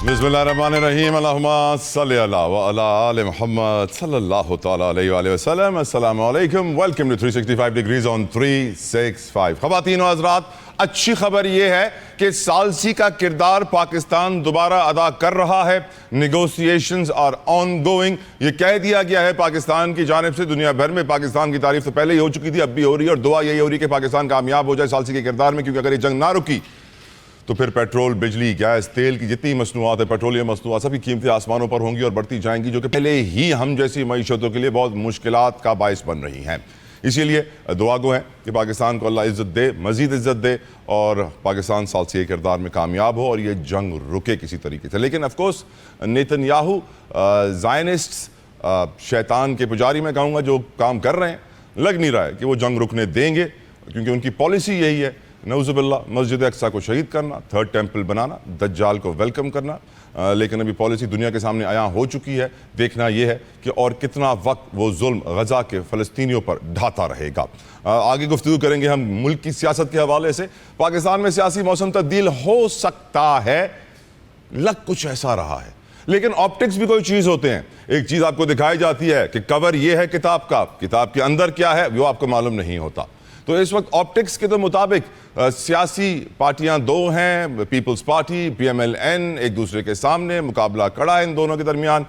बिस्मिल्लाहिर्रहमानिर्रहीम अल्लाहुम्मा सल्लि अला व अला आले मोहम्मद सल्लल्लाहु तआला अलैहि व सल्लम। अस्सलामु अलैकुम, वेलकम टू 365 डिग्रीज ऑन 365। ख़वातीन और हज़रात, अच्छी खबर यह है कि सालसी का किरदार पाकिस्तान दोबारा अदा कर रहा है। Negotiations are ongoing. ये कह दिया गया है पाकिस्तान की जानिब से। दुनिया भर में पाकिस्तान की तारीफ तो पहले ही हो चुकी थी, अब भी हो रही है, और दुआ यही हो रही है कि पाकिस्तान कामयाब हो जाए सालसी के किरदार में, क्योंकि अगर ये जंग ना रुकी तो फिर पेट्रोल, बिजली, गैस, तेल की जितनी मसनूआत है, पेट्रोलियम मसनूआत, सभी कीमतें आसमानों पर होंगी और बढ़ती जाएंगी, जो कि पहले ही हम जैसी मईशतों के लिए बहुत मुश्किलात का बायस बन रही हैं। इसीलिए दुआ गो है कि पाकिस्तान को अल्लाह इज़्ज़त दे, मज़ीद इज़्ज़त दे, और पाकिस्तान सालसी के किरदार में कामयाब हो और ये जंग रुके किसी तरीके से। लेकिन ऑफकोर्स नेतन्याहू ज़ायनिस्ट्स, शैतान के पुजारी मैं कहूँगा, जो काम कर रहे हैं, लग नहीं रहा है कि वो जंग रुकने देंगे, क्योंकि उनकी पॉलिसी यही है, नऊज़ुबिल्लाह, मस्जिद अक्सा को शहीद करना, थर्ड टेम्पल बनाना, दज्जाल को वेलकम करना। लेकिन अभी पॉलिसी दुनिया के सामने आया हो चुकी है। देखना यह है कि और कितना वक्त वो जुल्म गज़ा के फ़लस्तीनियों पर ढाता रहेगा। आगे गुफ्तगू करेंगे हम मुल्क की सियासत के हवाले से। पाकिस्तान में सियासी मौसम तब्दील हो सकता है, लग कुछ ऐसा रहा है, लेकिन ऑप्टिक्स भी कोई चीज़ होते हैं। एक चीज़ आपको दिखाई जाती है कि कवर ये है किताब का, किताब के अंदर क्या है वो आपको मालूम नहीं होता। तो इस वक्त ऑप्टिक्स के तो मुताबिक सियासी पार्टियां दो हैं, पीपल्स पार्टी, PMLN, एक दूसरे के सामने, मुकाबला कड़ा है इन दोनों के दरमियान।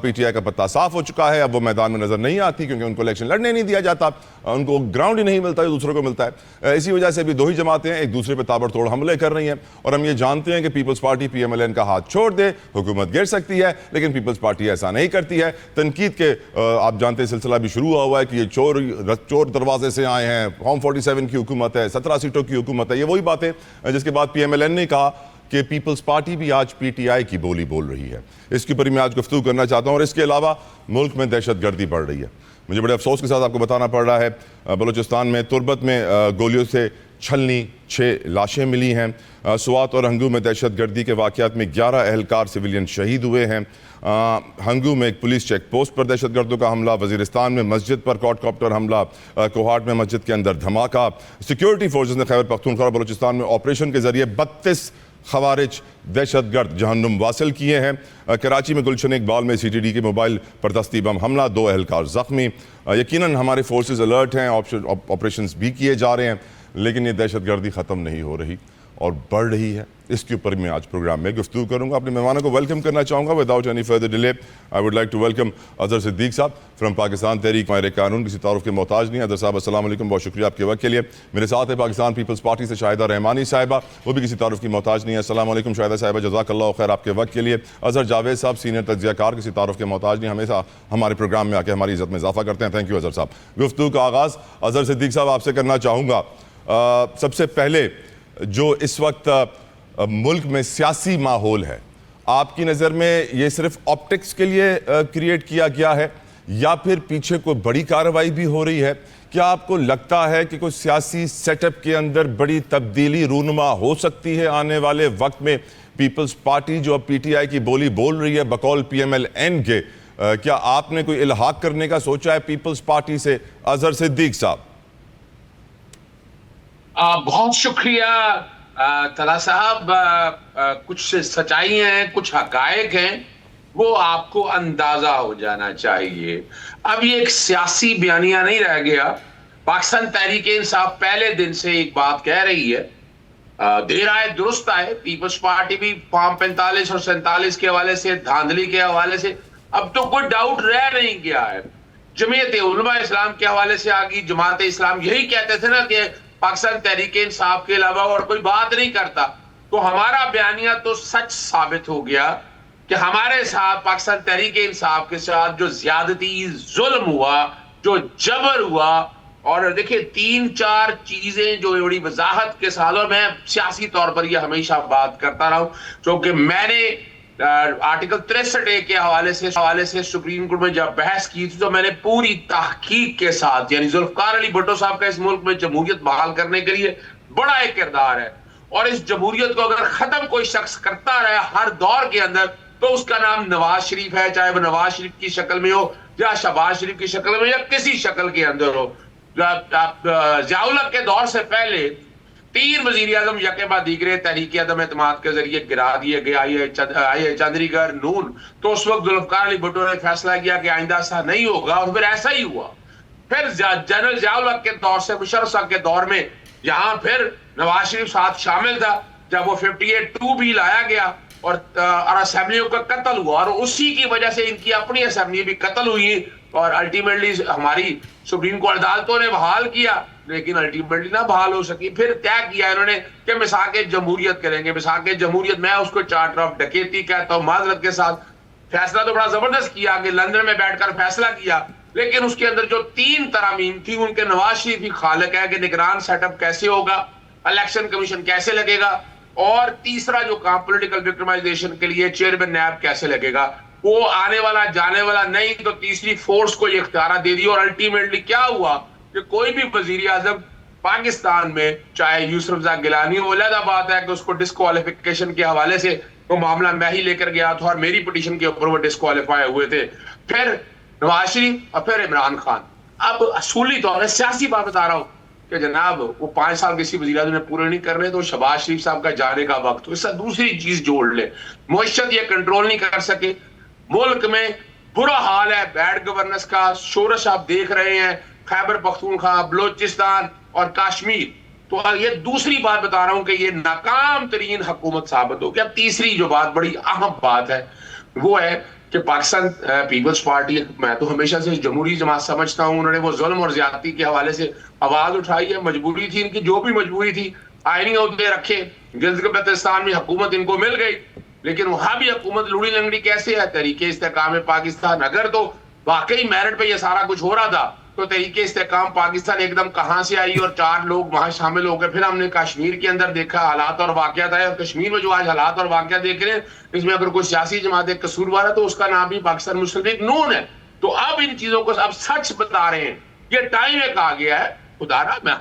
PTI का पत्ता साफ हो चुका है, अब वो मैदान में नज़र नहीं आती, क्योंकि उनको इलेक्शन लड़ने नहीं दिया जाता, उनको ग्राउंड ही नहीं मिलता, दूसरों को मिलता है। इसी वजह से अभी दो ही जमातें हैं, एक दूसरे पर ताबड़तोड़ हमले कर रही हैं, और हम ये जानते हैं कि पीपल्स पार्टी PMLN का हाथ छोड़ दे, हुकूमत गिर सकती है, लेकिन पीपल्स पार्टी ऐसा नहीं करती है। तनकीद के आप जानते हैं सिलसिला भी शुरू हुआ है कि ये चोर दरवाजे से आए हैं, फॉर्म 47 की हुकूमत है, 17 सीटों की हुकूमत है। ये वही बातें जिसके बाद PMLN ने कहा कि पीपल्स पार्टी भी आज PTI की बोली बोल रही है। इसके ऊपर मैं आज गुफ्तगू करना चाहता हूँ। और इसके अलावा मुल्क में दहशतगर्दी बढ़ रही है। मुझे बड़े अफसोस के साथ आपको बताना पड़ रहा है, बलूचिस्तान में तुर्बत में गोलियों से छलनी 6 लाशें मिली हैं। स्वात और हंगू में दहशतगर्दी के वाक़यात में 11 एहलकार सिविलियन शहीद हुए हैं। हंगू में एक पुलिस चेक पोस्ट पर दहशतगर्दों का हमला, वज़ीरिस्तान में मस्जिद पर क्वाडकॉप्टर हमला, कोहाट में मस्जिद के अंदर धमाका। सिक्योरिटी फोर्सेस ने खैबर पख्तूनख्वा और बलूचिस्तान में ऑपरेशन के ज़रिए 32 खवारिज दहशतगर्द जहन्नुम वासिल किए हैं। कराची में गुलशन इकबाल में CTD के मोबाइल पर दस्ती बम हमला, 2 एहलकार ज़ख्मी। यकीनन हमारे फोर्सेस अलर्ट हैं, ऑपरेशंस भी किए जा रहे हैं, लेकिन ये दहशतगर्दी ख़त्म नहीं हो रही और बढ़ रही है। इसके ऊपर मैं आज प्रोग्राम में गुफ्तगू करूंगा। अपने मेहमानों को वेलकम करना चाहूँगा। Without any further delay I would like to welcome Azhar Siddique साहब फ्रॉम पाकिस्तान तहरीक माहिर कानून। किसी तारुफ के मोहताज नहीं। अजहर साहब अस्सलाम वालेकुम, बहुत शुक्रिया आपके वक्त के लिए। मेरे साथ है पाकिस्तान पीपल्स पार्टी से शाहिदा रहमानी साहिबा, वो भी किसी तारुफ की मोहताज नहीं है। अस्सलाम वालेकुम शाहिदा साहिबा, जज़ाकल्लाह खैर आपके वक्त के लिए। अजहर जावेद साहब सीनियर तज्ज़ियाकार, किसी तारुफ के मोहताज नहीं, हमेशा हमारे प्रोग्राम में आके हमारी इज़्ज़त में इजाफा करते हैं। थैंक यू अजहर साहब। गुफ्तगू का आगाज़ अजहर सिद्दीक साहब आपसे करना चाहूँगा। सबसे पहले जो इस वक्त मुल्क में सियासी माहौल है, आपकी नज़र में ये सिर्फ ऑप्टिक्स के लिए क्रिएट किया गया है या फिर पीछे कोई बड़ी कार्रवाई भी हो रही है? क्या आपको लगता है कि कोई सियासी सेटअप के अंदर बड़ी तब्दीली रूनुमा हो सकती है आने वाले वक्त में? पीपल्स पार्टी जो अब PTI की बोली बोल रही है बकौल PMLN के, क्या आपने कोई इल्हाक करने का सोचा है पीपल्स पार्टी से? अजहर सिद्दीक साहब। बहुत शुक्रिया तला साहब। कुछ सच्चाई हैं, कुछ हकायक हैं, वो आपको अंदाजा हो जाना चाहिए। अब ये एक सियासी बयानिया नहीं रह गया। पाकिस्तान तहरीक इंसाफ पहले दिन से एक बात कह रही है, देर आए दुरुस्त आए। पीपल्स पार्टी भी फॉर्म 45 और 47 के हवाले से, धांधली के हवाले से अब तो कोई डाउट रह नहीं गया है। जमीयत उलमा इस्लाम के हवाले से आ गई, जमात इस्लाम यही कहते थे ना कि पाकिस्तान तहरीक इंसाफ के अलावा और कोई बात नहीं करता। तो हमारा बयानिया तो सच साबित हो गया कि हमारे साथ पाकिस्तान तहरीक इंसाफ के साथ जो ज्यादती, जुल्म हुआ, जो जबर हुआ, और देखिए 3-4 चीजें जो बड़ी वजाहत के साथ, और मैं सियासी तौर पर यह हमेशा बात करता रहा हूं, क्योंकि मैंने आर्टिकल 63A के हवाले से सुप्रीम कोर्ट में जब बहस की थी, तो मैंने पूरी तहकीक के साथ, यानी जुल्फकार अली भुट्टो साहब का इस मुल्क में जमहूरियत बहाल करने के लिए बड़ा एक किरदार है, और इस जमहूरियत को अगर खत्म कोई शख्स करता रहे हर दौर के अंदर, तो उसका नाम नवाज शरीफ है, चाहे वो नवाज शरीफ की शक्ल में हो या शहबाज शरीफ की शक्ल में या किसी शक्ल के अंदर हो। ज़ियाउल हक के दौर से पहले 3 वजीर आजम यके बाद दीगरे तहरीक अदम एतमाद के जरिए गिरा दिए गए, आई चंद्रीगढ़ नून। तो उस वक्त जुल्फकार अली भुट्टो ने फैसला किया कि आइंदा ऐसा नहीं होगा, और फिर ऐसा ही हुआ। फिर जनरल जियाउल हक के दौर से मुशर्रफ साहब के दौर में यहाँ फिर नवाज शरीफ साथ शामिल था, जब वो 58-2 भी लाया गया और असेंबलियों का कत्ल हुआ, और उसी की वजह से इनकी अपनी असेंबली भी कत्ल हुई, और अल्टीमेटली हमारी सुप्रीम कोर्ट अदालतों ने बहाल किया, लेकिन अल्टीमेटली ना बहाल हो सकी। फिर तय किया इन्होंने कि मिसाक जमहूरियत करेंगे, मिसाक जमहूरियत, मैं उसको चार्टर ऑफ डकैती कहता हूँ माजरत के साथ। फैसला तो बड़ा जबरदस्त किया कि लंदन में बैठकर फैसला किया, लेकिन उसके अंदर जो 3 तरामीम थी उनके नवाज शरीफ ही खालिक है कि निगरान सेटअप कैसे होगा, इलेक्शन कमीशन कैसे लगेगा, और तीसरा जो काम पॉलिटिकल विक्टिमाइजेशन के लिए चेयरमैन नैब कैसे लगेगा, वो आने वाला जाने वाला नहीं, तो तीसरी फोर्स को ये इख्तियार दे दी। और अल्टीमेटली क्या हुआ कि कोई भी वजीर आजम पाकिस्तान में, चाहे यूसुफ रज़ा गिलानी हो, अलग बात है कि उसको डिस्क्वालिफिकेशन के हवाले से वो मामला मैं ही लेकर गया था और मेरी पिटीशन के ऊपर वो डिस्क्वालीफाई हुए थे, फिर नवाज शरीफ और फिर इमरान खान। अब असूली तौर पर सियासी बात बता रहा हूँ कि जनाब वो 5 साल किसी वज़ीर आज़म ने पूरे नहीं कर रहे, तो शहबाज शरीफ साहब का जाने का वक्त। तो इससे दूसरी चीज जोड़ ले, मुआशरत ये कंट्रोल नहीं कर सके, मुल्क में बुरा हाल है बैड गवर्नेंस का, शोरश आप देख रहे हैं खैबर पख्तूनख्वा, बलोचिस्तान और कश्मीर। तो ये दूसरी बात बता रहा हूं कि ये नाकाम तरीन हुकूमत साबित होगी। अब तीसरी जो बात बड़ी अहम बात है वो है कि पाकिस्तान पीपल्स पार्टी, मैं तो हमेशा से जमहूरी जमात समझता हूं, उन्होंने वो जुल्म और ज्यादती के हवाले से आवाज उठाई है, मजबूरी थी इनकी, जो भी मजबूरी थी आईनी अहदे रखे, गिलगित बल्तिस्तान में हुकूमत इनको मिल गई, लेकिन वहां भी हुकूमत लूड़ी लंगड़ी कैसे है, तरीके इस्तेकाम पाकिस्तान। अगर तो वाकई मेरिट पे ये सारा कुछ हो रहा था तो तरीके इस्तेकाम पाकिस्तान एकदम कहां से आई और 4 लोग वहां शामिल हो गए। फिर हमने कश्मीर के अंदर देखा हालात और वाकयात आए, और कश्मीर में जो आज हालात और वाकयात देख रहे हैं, इसमें अगर कोई सियासी जमात एक कसूरवार है तो उसका नाम भी पाकिस्तान मुस्लिम लीग नून है। तो अब इन चीजों को अब सच बता रहे हैं, ये टाइम एक आ गया है खुदारा। मैं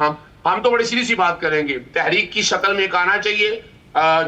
हम तो बड़ी सीधी सी बात करेंगे, तहरीक की शक्ल में एक आना चाहिए।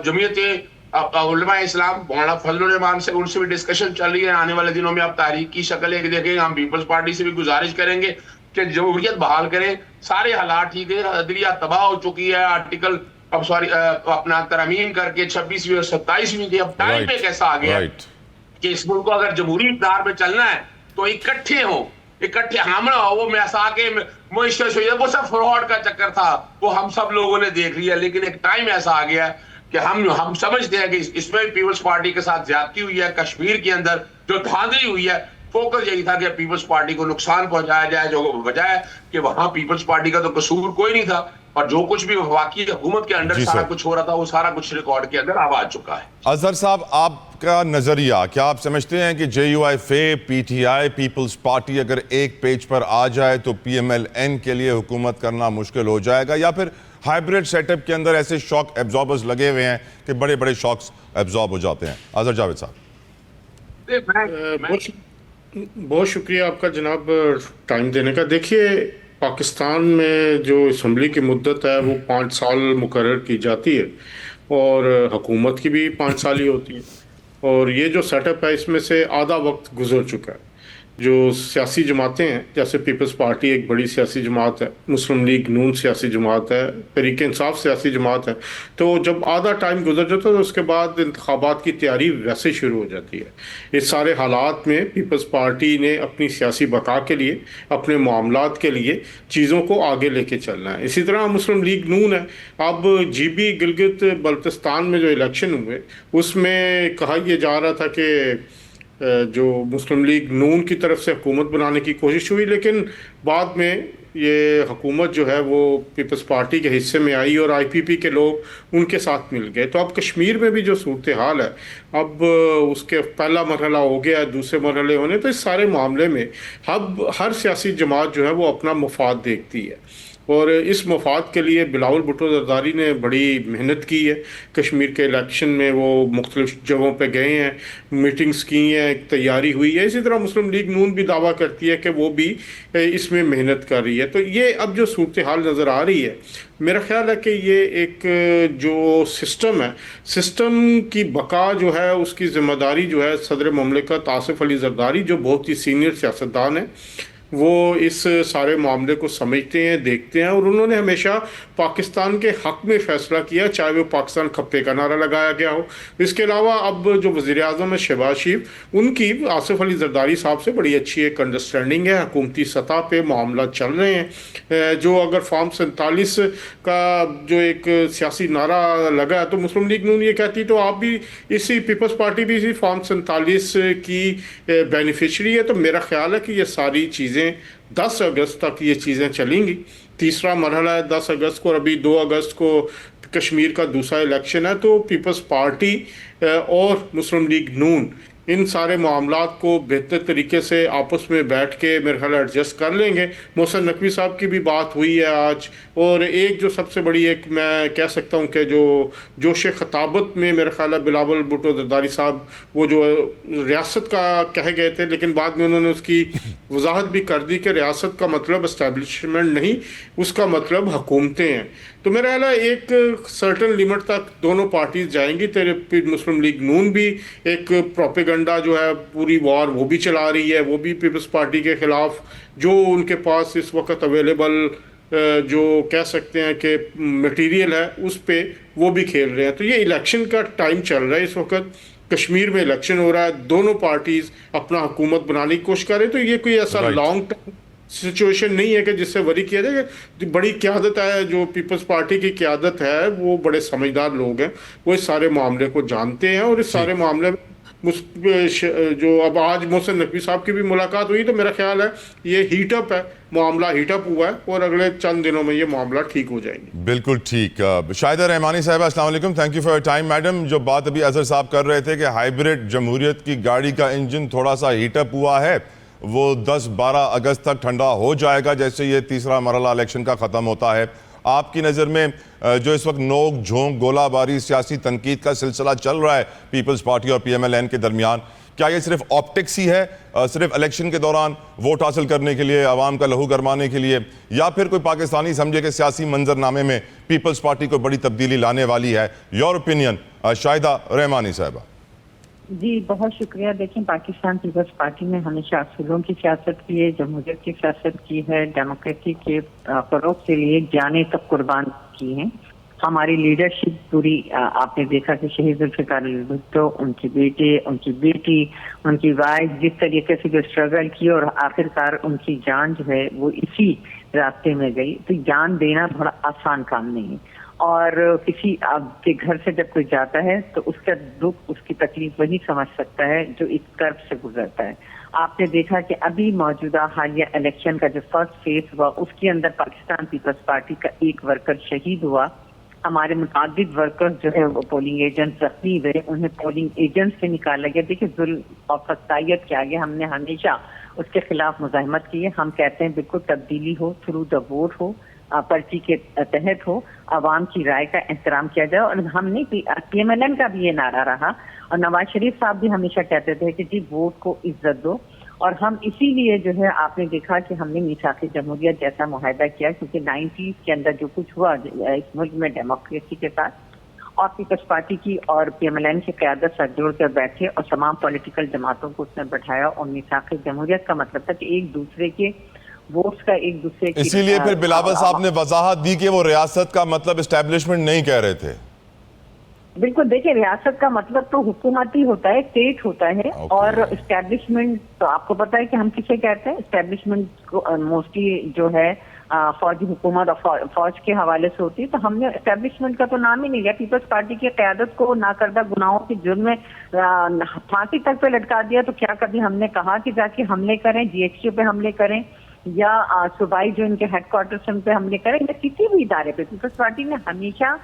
जमीयत उलमा इस्लाम मौलाना फजलुर रहमान से उनसे भी डिस्कशन चल रही है, आने वाले दिनों में आप तारीख की शक्ल एक देखेंगे। हम पीपल्स पार्टी से भी गुजारिश करेंगे कि जमहूरियत बहाल करें, सारे हालात ठीक है, अदलिया तबाह हो चुकी है, आर्टिकल अब सॉरी अपना तरमीम करके 26वीं और 27वीं की अब टाइम पे कैसा आ गया कि इस मुल्क को अगर जमहूरी इक़्तिदार में चलना है तो इकट्ठे हो, इकट्ठे हमला हो। वो मैसा के वो सब फ्रॉड का चक्कर था, वो हम सब लोगों ने देख लिया, लेकिन एक टाइम ऐसा आ गया कि हम समझते हैं कि इसमें पीपल्स पार्टी के साथ ज्यादती हुई है। कश्मीर के अंदर जो धांधली हुई है, फोकस यही था कि पीपल्स पार्टी को नुकसान पहुंचाया जाए, जो बजाय कि वहां पीपल्स पार्टी का तो कसूर कोई नहीं था, और जो कुछ भी वफाकी हुकूमत के अंदर सारा कुछ हो रहा था वो सारा कुछ रिकॉर्ड के अंदर अब आ चुका है। अजहर साहब, आपका नजरिया क्या, आप समझते हैं कि JUIF, PTI, पीपल्स पार्टी अगर एक पेज पर आ जाए तो PMLN के लिए हुकूमत करना मुश्किल हो जाएगा, या फिर हाइब्रिड सेटअप के अंदर ऐसे शॉक एब्जॉर्बर्स लगे हुए हैं कि बड़े बड़े शॉक्स एब्जॉर्ब हो जाते हैं? अजहर जावेद साहब। बहुत शुक्रिया आपका जनाब टाइम देने का। देखिए, पाकिस्तान में जो असम्बली की मुद्दत है वो 5 साल मुकर्रर की जाती है, और हुकूमत की भी 5 साल ही होती है, और ये जो सेटअप है इसमें से आधा वक्त गुजर चुका है। जो सियासी जमातें हैं, जैसे पीपल्स पार्टी एक बड़ी सियासी जमात है, मुस्लिम लीग नून सियासी जमात है, तहरीक इंसाफ सियासी जमात है, तो जब आधा टाइम गुजर जाता है तो उसके बाद इंतखाबात की तैयारी वैसे शुरू हो जाती है। इस सारे हालात में पीपल्स पार्टी ने अपनी सियासी बका के लिए, अपने मामलात के लिए चीज़ों को आगे लेके चलना है। इसी तरह मुस्लिम लीग नून है, अब GB गिलगित बल्तिस्तान में जो इलेक्शन हुए उसमें कहा यह जा रहा था कि जो मुस्लिम लीग नून की तरफ से हुकूमत बनाने की कोशिश हुई, लेकिन बाद में ये हुकूमत जो है वो पीपल्स पार्टी के हिस्से में आई और IPP के लोग उनके साथ मिल गए। तो अब कश्मीर में भी जो सूरत हाल है, अब उसके पहला मरहला हो गया, दूसरे मरहले होने, तो इस सारे मामले में अब हर सियासी जमात जो है वो अपना मफाद देखती है, और इस मफाद के लिए बिलावल भुट्टो जरदारी ने बड़ी मेहनत की है। कश्मीर के इलेक्शन में वो मुख्तलिफ जगहों पे गए हैं, मीटिंग्स की हैं, तैयारी हुई है। इसी तरह मुस्लिम लीग नून भी दावा करती है कि वो भी इसमें मेहनत कर रही है। तो ये अब जो सूरत हाल नज़र आ रही है, मेरा ख्याल है कि ये एक जो सिस्टम है, सिस्टम की बका जो है उसकी ज़िम्मेदारी जो है सदर मुमलिकत आसिफ अली जरदारी, जो बहुत ही सीनियर सियासतदान है, वो इस सारे मामले को समझते हैं, देखते हैं, और उन्होंने हमेशा पाकिस्तान के हक में फैसला किया, चाहे वो पाकिस्तान खप्पे का नारा लगाया गया हो। इसके अलावा अब जो वज़ीर आज़म है शहबाज शरीफ, उनकी आसिफ अली जरदारी साहब से बड़ी अच्छी एक अंडरस्टैंडिंग है, हुकूमती सतह पे मामला चल रहे हैं। जो अगर फॉर्म 47 का जो एक सियासी नारा लगा है तो मुस्लिम लीग नून ये कहती तो आप भी इसी पीपल्स पार्टी भी इसी फॉर्म 47 की बेनिफिशरी है। तो मेरा ख्याल है कि ये सारी चीज़ें 10 अगस्त तक ये चीज़ें चलेंगी। तीसरा मरहला है 10 अगस्त को, और अभी 2 अगस्त को कश्मीर का दूसरा इलेक्शन है। तो पीपल्स पार्टी और मुस्लिम लीग नून इन सारे मामलात को बेहतर तरीके से आपस में बैठ के मेरे ख्याल एडजस्ट कर लेंगे। मोहसिन नकवी साहब की भी बात हुई है आज, और एक जो सबसे बड़ी एक मैं कह सकता हूँ कि जो जोश खताबत में मेरे ख्याल है बिलावल भुट्टो जरदारी साहब वो जो रियासत का कह गए थे, लेकिन बाद में उन्होंने उसकी वजाहत भी कर दी कि रियासत का मतलब इस्टेब्लिशमेंट नहीं, उसका मतलब हुकूमतें हैं। तो मेरा ख्याल है एक सर्टन लिमिट तक दोनों पार्टीज जाएंगी। तेरे मुस्लिम लीग नून भी एक प्रोपेगेंडा जो है पूरी वॉर वो भी चला रही है, वो भी पीपल्स पार्टी के खिलाफ जो उनके पास इस वक्त अवेलेबल जो कह सकते हैं कि मटेरियल है उस पे वो भी खेल रहे हैं। तो ये इलेक्शन का टाइम चल रहा है इस वक्त, कश्मीर में इलेक्शन हो रहा है, दोनों पार्टीज अपना हुकूमत बनाने की कोशिश करें। तो ये कोई ऐसा लॉन्ग टर्म सिचुएशन नहीं है कि जिससे वरी किया जाए। बड़ी क़यादत है, जो पीपल्स पार्टी की क़यादत है वो बड़े समझदार लोग हैं, वो इस सारे मामले को जानते हैं। और इस सारे मामले में जो अब आज मोहसिन नकवी साहब की भी मुलाकात हुई, तो मेरा ख्याल है ये हीटअप है, मामला हीटअप हुआ है, और अगले चंद दिनों में ये मामला ठीक हो जाएंगे। बिल्कुल ठीक। शाहिदा रहमानी साहब, अस्सलाम वालेकुम, thank you for your time. Madam, जो बात अभी अजहर साहब कर रहे थे कि हाइब्रिड जमहूरियत की गाड़ी का इंजन थोड़ा सा हीटअप हुआ है, वो 10-12 अगस्त तक ठंडा हो जाएगा जैसे ये तीसरा मरहला इलेक्शन का ख़त्म होता है। आपकी नज़र में जो इस वक्त नोक झोंक गोलाबारी सियासी तनकीद का सिलसिला चल रहा है पीपल्स पार्टी और PMLN के दरमियान, क्या ये सिर्फ ऑप्टिक्स ही है, सिर्फ इलेक्शन के दौरान वोट हासिल करने के लिए, आवाम का लहू गरमाने के लिए, या फिर कोई पाकिस्तानी समझे कि सियासी मंजरनामे में पीपल्स पार्टी को बड़ी तब्दीली लाने वाली है? योर ओपिनियन शाहिदा रहमानी साहबा। जी बहुत शुक्रिया। देखें, पाकिस्तान पीपल्स पार्टी ने हमेशा असूलों की सियासत की है, जमहूरियत की सियासत की है, डेमोक्रेसी के फरोग के लिए जाने तक कुर्बान की है। हमारी लीडरशिप पूरी आपने देखा कि शहीद जुल्फ़िकार अली भुट्टो, उनके बेटे, उनकी बेटी, उनकी वाइफ जिस तरीके से जो स्ट्रगल की और आखिरकार उनकी जान जो है वो इसी रास्ते में गई। तो जान देना बड़ा आसान काम नहीं है, और किसी आपके घर से जब कोई जाता है तो उसका दुख, उसकी तकलीफ वही समझ सकता है जो इस कर्ब से गुजरता है। आपने देखा कि अभी मौजूदा हालिया इलेक्शन का जो फर्स्ट फेज हुआ उसके अंदर पाकिस्तान पीपल्स पार्टी का एक वर्कर शहीद हुआ। हमारे मुतादिद वर्कर्स जो है वो पोलिंग एजेंट जख्मी हुए, उन्हें पोलिंग एजेंट से निकाला गया। देखिए, जुल्म और फसाइयत के आगे हमने हमेशा उसके खिलाफ मुजाहिमत की है। हम कहते हैं बिल्कुल तब्दीली हो, थ्रू द वोट हो, पर्ची के तहत हो, आवाम की राय का एहतराम किया जाए। और हमने PMLN का भी ये नारा रहा, और नवाज शरीफ साहब भी हमेशा कहते थे कि जी वोट को इज्जत दो। और हम इसीलिए जो है आपने देखा कि हमने मीसाक़ जमहूरियत जैसा मुआहदा किया, क्योंकि 90s के अंदर जो कुछ हुआ इस मुल्क में डेमोक्रेसी के साथ, और पीपल्स पार्टी की और PMLN की क़यादत साथ जोड़ कर बैठे और तमाम पॉलिटिकल जमातों को उसने बैठाया। और मीसाक़ जमहूरियत का मतलब था कि एक दूसरे के वोट्स का एक दूसरे की, इसीलिए फिर बिलावल साहब ने वजाहत दी कि वो रियासत का मतलब एस्टेब्लिशमेंट नहीं कह रहे थे। बिल्कुल, देखिए रियासत का मतलब तो हुकूमती होता है, स्टेट होता है। और एस्टेब्लिशमेंट तो आपको पता है कि हम किसे कहते हैं। एस्टेब्लिशमेंट को मोस्टली जो है फौजी हुकूमत और फौज के हवाले से होती है। तो हमने एस्टेब्लिशमेंट का तो नाम ही नहीं लिया। पीपल्स पार्टी की क़यादत को नाकर्दा गुनाहों के जुर्म में फांसी तक पे लटका दिया। तो क्या कभी हमने कहा कि जाके हमले करें, GHQ पे हमले करें, या सूबाई जो इनके हेडक्वार्टर्स उन पे हमले करें, या किसी भी इदारे पे? पीपल्स पार्टी ने हमेशा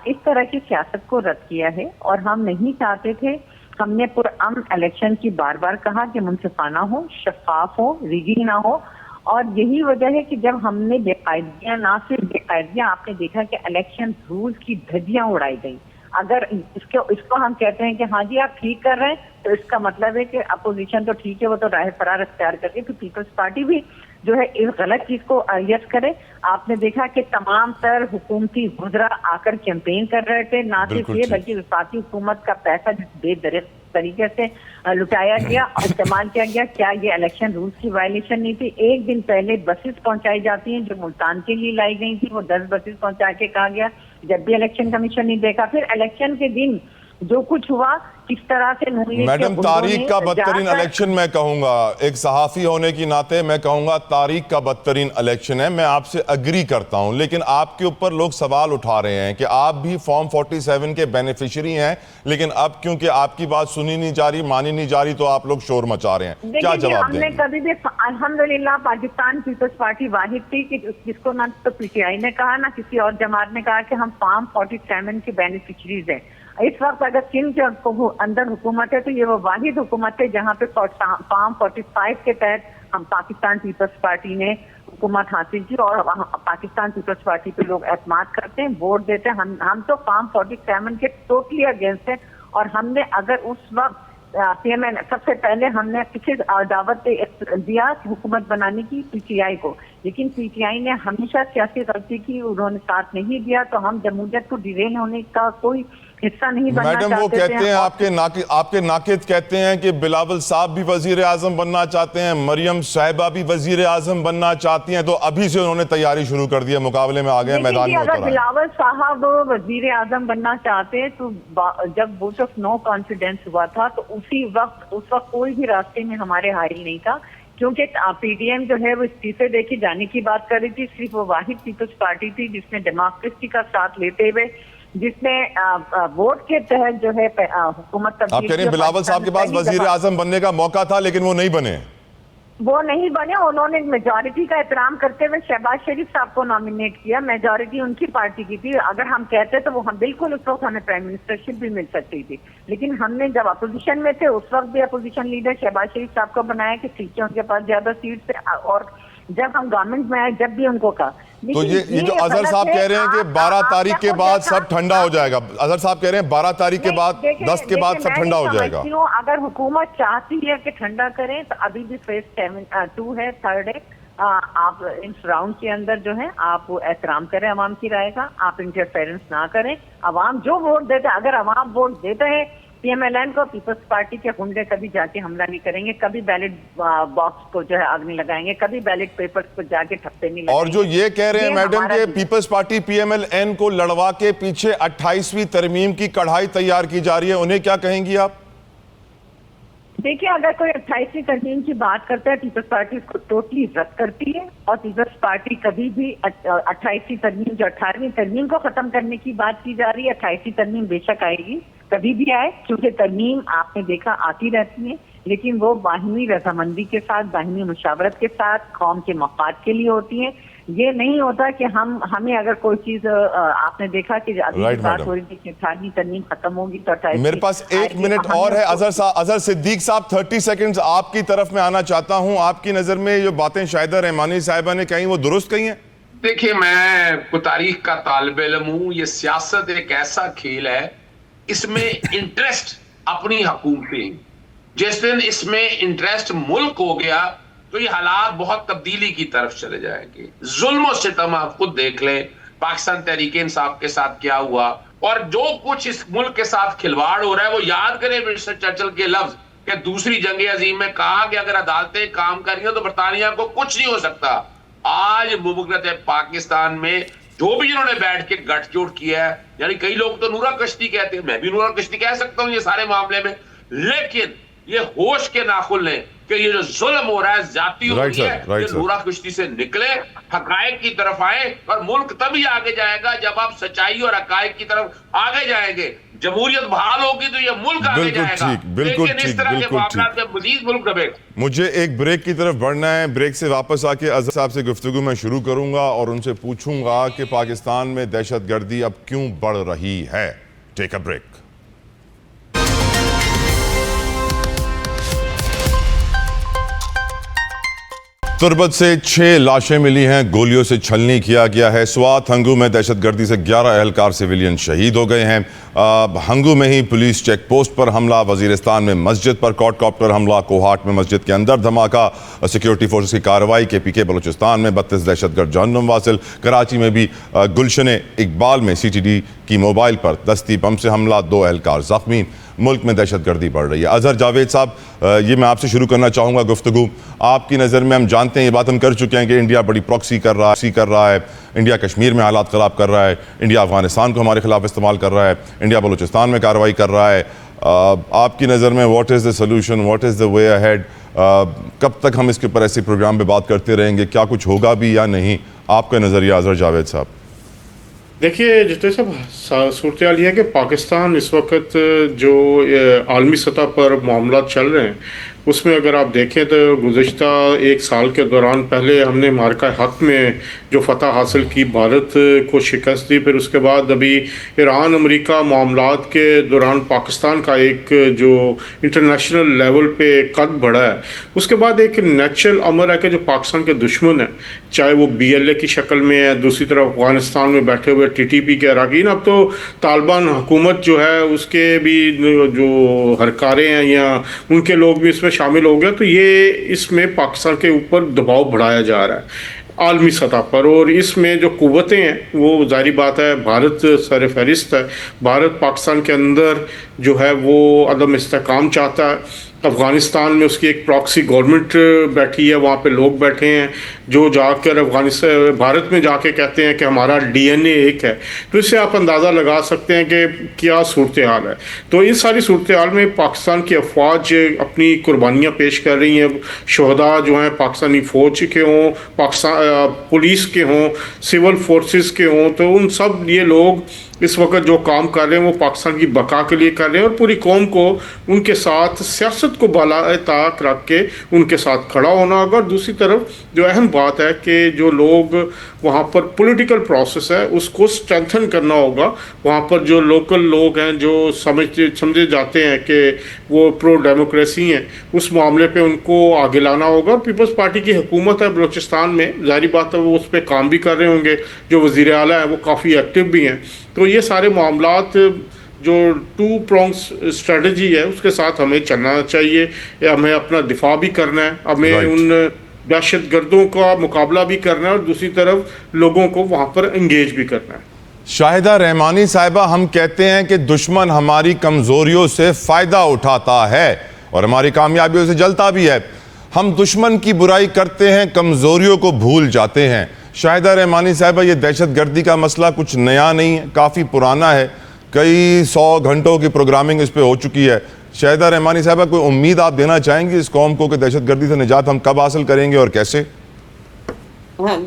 इस तरह की सियासत को रद्द किया है, और हम नहीं चाहते थे। हमने पुरअमन इलेक्शन की बार बार कहा कि मुनसिफाना हो, शफाफ हो, रिगिंग ना हो। और यही वजह है कि जब हमने बेकायदियां, ना सिर्फ बेकायदियां, आपने देखा कि इलेक्शन रूल्स की धज्जियां उड़ाई गई। अगर इसको हम कहते हैं कि हाँ जी आप ठीक कर रहे हैं, तो इसका मतलब है कि अपोजिशन तो ठीक है, वो तो राह फरार अख्तियार करके, तो पीपल्स पार्टी भी जो है इस गलत चीज को यस करे। आपने देखा कि तमाम तर हुकूमती वज़रा आकर कैंपेन कर रहे थे, ना सिर्फ ये बल्कि वफाकी हुकूमत का पैसा बेदरिक طریقے سے لٹایا گیا اور استعمال کیا گیا. کیا یہ الیکشن رولز کی وائلیشن نہیں تھی؟ ایک دن پہلے بسز پہنچائی جاتی ہیں جو ملتان کے لیے لائی گئی تھی, وہ 10 بسز پہنچا کے کہا گیا, جب بھی الیکشن کمیشن نہیں دیکھا. پھر الیکشن کے دن جو کچھ ہوا کس طرح سے میڈم, تاریخ کا بدترین الیکشن میں کہوں گا, ایک صحافی ہونے کی ناطے میں کہوں گا تاریخ کا بدترین الیکشن ہے. میں آپ سے اگری کرتا ہوں, لیکن آپ کے اوپر لوگ سوال اٹھا رہے ہیں کہ آپ بھی فارم 47 کے بینیفیشری ہیں, لیکن اب کیونکہ آپ کی بات سنی نہیں جا رہی, مانی نہیں جا رہی, تو آپ لوگ شور مچا رہے ہیں. کیا جواب دیں گے؟ ہم نے کبھی بھی الحمدللہ پاکستان پیپلز پارٹی واحد تھی کہ جس کو نہ تو پی ٹی آئی نے کہا نہ کسی اور جماعت نے کہا کہ ہم فارم 47 کے بینیفیشریز ہیں. اس وقت اگر سندھ کے اندر حکومت ہے تو یہ وہ واحد حکومت ہے جہاں پہ فارم 45 کے تحت ہم پاکستان پیپلز پارٹی نے حکومت حاصل کی, اور پاکستان پیپلز پارٹی پہ لوگ اعتماد کرتے ہیں, ووٹ دیتے ہیں. ہم تو فارم 47 کے ٹوٹلی اگینسٹ ہیں, اور ہم نے اگر اس وقت پی ایم این سب سے پہلے ہم نے کسی دعوت دیا حکومت بنانے کی پی ٹی آئی کو, لیکن پی ٹی آئی نے ہمیشہ سیاسی غلطی کی, انہوں نے ساتھ نہیں دیا. تو ہم جمہوریت کو ڈیریل ہونے کا کوئی حصہ نہیں بننا چاہتے تھے. میڈم, وہ کہتے ہیں آپ کے ناقد کہتے ہیں کہ بلاول صاحب بھی وزیر اعظم بننا چاہتے ہیں, مریم صاحبہ بھی وزیر اعظم بننا چاہتی ہیں, تو ابھی سے انہوں نے تیاری شروع کر دی ہے, مقابلے میں آگئے ہیں, میدان میں اتر آئے. اگر بلاول صاحب وزیر اعظم بننا چاہتے تو جب ووٹ آف نو کانفیڈنس ہوا تھا تو اس وقت کوئی بھی راستے میں ہمارے حائل نہیں تھا, کیونکہ پی ڈی ایم جو ہے وہ استعفے دے کے جانے کی بات کر رہی تھی. صرف وہ واحد پیپلز پارٹی تھی جس نے ڈیموکریسی کا ساتھ لیتے ہوئے, جس نے ووٹ کے تحت جو ہے حکومت تبدیل. آپ کہہ رہے ہیں بلاول صاحب کے پاس وزیر اعظم بننے کا موقع تھا لیکن وہ نہیں بنے. انہوں نے میجورٹی کا احترام کرتے ہوئے شہباز شریف صاحب کو نامینیٹ کیا. میجورٹی ان کی پارٹی کی تھی. اگر ہم کہتے تو وہ ہم بالکل اس وقت ہمیں پرائم منسٹرشپ بھی مل سکتی تھی, لیکن ہم نے جب اپوزیشن میں تھے اس وقت بھی اپوزیشن لیڈر شہباز شریف صاحب کو بنایا کہ سیٹیں ان کے پاس زیادہ سیٹ تھے, اور جب ہم گورنمنٹ میں آئے جب بھی ان کو کہا. تو یہ جو اظہر صاحب کہہ رہے ہیں کہ 12 تاریخ کے بعد سب ٹھنڈا ہو جائے گا, اظہر صاحب کہہ رہے ہیں 12 تاریخ کے بعد 10 کے بعد سب ٹھنڈا ہو جائے گا. اگر حکومت چاہتی ہے کہ ٹھنڈا کریں تو ابھی بھی فیز 2 ہے, 3rd ہے. آپ اس راؤنڈ کے اندر جو ہے آپ احترام کریں عوام کی رائے کا, آپ انٹرفیرنس نہ کریں. عوام جو ووٹ دیتے, اگر عوام ووٹ دیتے ہیں پی ایم ایل این کو, پیپلز پارٹی کے گنڈے کبھی جا کے حملہ نہیں کریں گے, کبھی بیلٹ باکس کو جو ہے آگ نہیں لگائیں گے, کبھی بیلٹ پیپرز کو جا کے ٹھپے نہیں لگائیں گے. اور جو یہ کہہ رہے ہیں میڈم کہ Peoples Party P M L N کو لڑوا کے پیچھے 28ویں ترمیم کی کڑھائی تیار کی جا رہی ہے, انہیں کیا کہیں گی آپ؟ دیکھیں, اگر کوئی 28ویں ترمیم کی بات کرتا ہے پیپلز پارٹی اس کو ٹوٹلی رد کرتی ہے, اور پیپلز پارٹی کبھی بھی 28ویں ترمیم جو 18ویں ترمیم کو ختم کرنے کی بات کی جا رہی ہے, 28ویں ترمیم بے شک آئے گی, کبھی بھی آئے, کیونکہ ترمیم آپ نے دیکھا آتی رہتی ہے, لیکن وہ باہمی رضامندی کے ساتھ, باہمی مشاورت کے ساتھ, قوم کے مفاد کے لیے ہوتی ہیں. یہ نہیں ہوتا کہ ہمیں اگر کوئی چیز, آپ نے دیکھا کہ ابھی بات ہو رہی تھی کہ 18ویں ترمیم ختم ہوگی تو 28. میرے پاس 1 منٹ اور ہے. اظہر صدیق صاحب 30 سیکنڈز آپ کی طرف میں آنا چاہتا ہوں. آپ کی نظر میں جو باتیں شاہدہ رحمانی صاحبہ نے کہیں وہ درست کہیں ہیں؟ دیکھیں, میں تاریخ کا طالب علم ہوں. یہ سیاست ایک ایسا کھیل ہے, اس میں انٹرسٹ اپنی حکومتیں ہیں. جس دن اس میں انٹرسٹ ملک ہو گیا تو یہ حالات بہت تبدیلی کی طرف چلے جائیں گے. ظلم و ستم آپ خود دیکھ لیں, پاکستان تحریک انصاف کے ساتھ کیا ہوا, اور جو کچھ اس ملک کے ساتھ کھلواڑ ہو رہا ہے وہ یاد کریں ونسٹن چرچل کے لفظ کہ دوسری جنگ عظیم میں کہا کہ اگر عدالتیں کام کر رہی ہیں تو برطانیہ کو کچھ نہیں ہو سکتا. آج مملکت پاکستان میں جو بھی جنہوں نے بیٹھ کے گٹھ جوڑ کیا ہے, یعنی کئی لوگ تو نورا کشتی کہتے ہیں, میں بھی نورا کشتی کہہ سکتا ہوں یہ سارے معاملے میں, لیکن یہ ہوش کے ناخن لیں کہ یہ جو ظلم ہو رہا ہے, زیادتی ہو رہی ہے, یہ نورا کشتی سے نکلے, حقائق کی طرف آئے, اور ملک تبھی آگے جائے گا جب آپ سچائی اور حقائق کی طرف آگے جائیں گے. جمہوریت بحال ہوگی تو یہ ملک آگے جائے گا, لیکن اس طرح کے معاملات میں مزید ملک دبے گا. مجھے ایک بریک کی طرف بڑھنا ہے. بریک سے واپس آ کے اظہر صاحب سے گفتگو میں شروع کروں گا اور ان سے پوچھوں گا کہ پاکستان میں دہشت گردی اب کیوں بڑھ رہی ہے. ٹیک اے بریک. تربت سے 6 لاشیں ملی ہیں, گولیوں سے چھلنی کیا گیا ہے. سوات ہنگو میں دہشت گردی سے 11 اہلکار سویلین شہید ہو گئے ہیں. ہنگو میں ہی پولیس چیک پوسٹ پر حملہ, وزیرستان میں مسجد پر کوڈ کاپٹر حملہ, کوہاٹ میں مسجد کے اندر دھماکہ, سیکیورٹی فورسز کی کارروائی, KPK بلوچستان میں 32 دہشت گرد جہنم واصل. کراچی میں بھی گلشن اقبال میں CTD کی موبائل پر دستی بم سے حملہ, 2 اہلکار زخمی. ملک میں دہشت گردی بڑھ رہی ہے. اظہر جاوید صاحب, یہ میں آپ سے شروع کرنا چاہوں گا گفتگو. آپ کی نظر میں, ہم جانتے ہیں یہ بات ہم کر چکے ہیں کہ انڈیا بڑی پراکسی کر رہا ہے, انڈیا کشمیر میں حالات خراب کر رہا ہے, انڈیا افغانستان کو ہمارے خلاف استعمال کر رہا ہے, انڈیا بلوچستان میں کارروائی کر رہا ہے. آپ کی نظر میں what is the solution, what is the way ahead? کب تک ہم اس کے اوپر ایسے پروگرام پہ بات کرتے رہیں گے؟ کیا کچھ ہوگا بھی یا نہیں؟ آپ کا نظریہ اظہر جاوید صاحب. دیکھیے جتنے صاحب, صورتحال یہ ہے کہ پاکستان اس وقت جو عالمی سطح پر معاملات چل رہے ہیں اس میں اگر آپ دیکھیں تو گزشتہ ایک سال کے دوران پہلے ہم نے مارکہ حق میں جو فتح حاصل کی, بھارت کو شکست دی, پھر اس کے بعد ابھی ایران امریکہ معاملات کے دوران پاکستان کا ایک جو انٹرنیشنل لیول پہ قد بڑھا ہے. اس کے بعد ایک نیچرل امر ہے کہ جو پاکستان کے دشمن ہیں, چاہے وہ BLA کی شکل میں ہے, دوسری طرف افغانستان میں بیٹھے ہوئے TTP کے اراکین, اب تو طالبان حکومت جو ہے اس کے بھی جو ہرکارے ہیں یا ان کے لوگ بھی اس میں شامل ہو گئے, تو یہ اس میں پاکستان کے اوپر دباؤ بڑھایا جا رہا ہے عالمی سطح پر. اور اس میں جو قوتیں ہیں وہ ظاہری بات ہے بھارت سر فہرست ہے. بھارت پاکستان کے اندر جو ہے وہ عدم استحکام چاہتا ہے. افغانستان میں اس کی ایک پراکسی گورنمنٹ بیٹھی ہے, وہاں پہ لوگ بیٹھے ہیں جو جا کر بھارت میں جا کے کہتے ہیں کہ ہمارا DNA ایک ہے. تو اس سے آپ اندازہ لگا سکتے ہیں کہ کیا صورتحال ہے. تو اس ساری صورتحال میں پاکستان کی افواج اپنی قربانیاں پیش کر رہی ہیں. شہداء جو ہیں پاکستانی فوج کے ہوں, پاکستان پولیس کے ہوں, سول فورسز کے ہوں, تو ان سب یہ لوگ اس وقت جو کام کر رہے ہیں وہ پاکستان کی بقا کے لیے کر رہے ہیں, اور پوری قوم کو ان کے ساتھ سیاست کو بالائے طاق رکھ کے ان کے ساتھ کھڑا ہونا ہوگا. اور دوسری طرف جو اہم بات ہے کہ جو لوگ وہاں پر پولیٹیکل پروسیس ہے اس کو اسٹرینتھن کرنا ہوگا. وہاں پر جو لوکل لوگ ہیں جو سمجھے جاتے ہیں کہ وہ پرو ڈیموکریسی ہیں, اس معاملے پہ ان کو آگے لانا ہوگا. پیپلز پارٹی کی حکومت ہے بلوچستان میں, ظاہری بات ہے وہ اس پہ کام بھی کر رہے ہوں گے. جو وزیر اعلیٰ ہیں وہ کافی ایکٹیو بھی ہیں. تو یہ سارے معاملات جو 2 پرونگز اسٹریٹجی ہے اس کے ساتھ ہمیں چلنا چاہیے. ہمیں اپنا دفاع بھی کرنا ہے, ہمیں ان دہشت گردوں کا مقابلہ بھی کرنا ہے, اور دوسری طرف لوگوں کو وہاں پر انگیج بھی کرنا ہے. شاہدہ رحمانی صاحبہ, ہم کہتے ہیں کہ دشمن ہماری کمزوریوں سے فائدہ اٹھاتا ہے اور ہماری کامیابیوں سے جلتا بھی ہے. ہم دشمن کی برائی کرتے ہیں, کمزوریوں کو بھول جاتے ہیں. شاہدہ رحمانی صاحبہ, یہ دہشت گردی کا مسئلہ کچھ نیا نہیں ہے, کافی پرانا ہے. کئی 100 گھنٹوں کی پروگرامنگ اس پہ ہو چکی ہے. شاہدہ رحمانی صاحبہ, کوئی امید آپ دینا چاہیں گے اس قوم کو کہ دہشت گردی سے نجات ہم کب حاصل کریں گے اور کیسے؟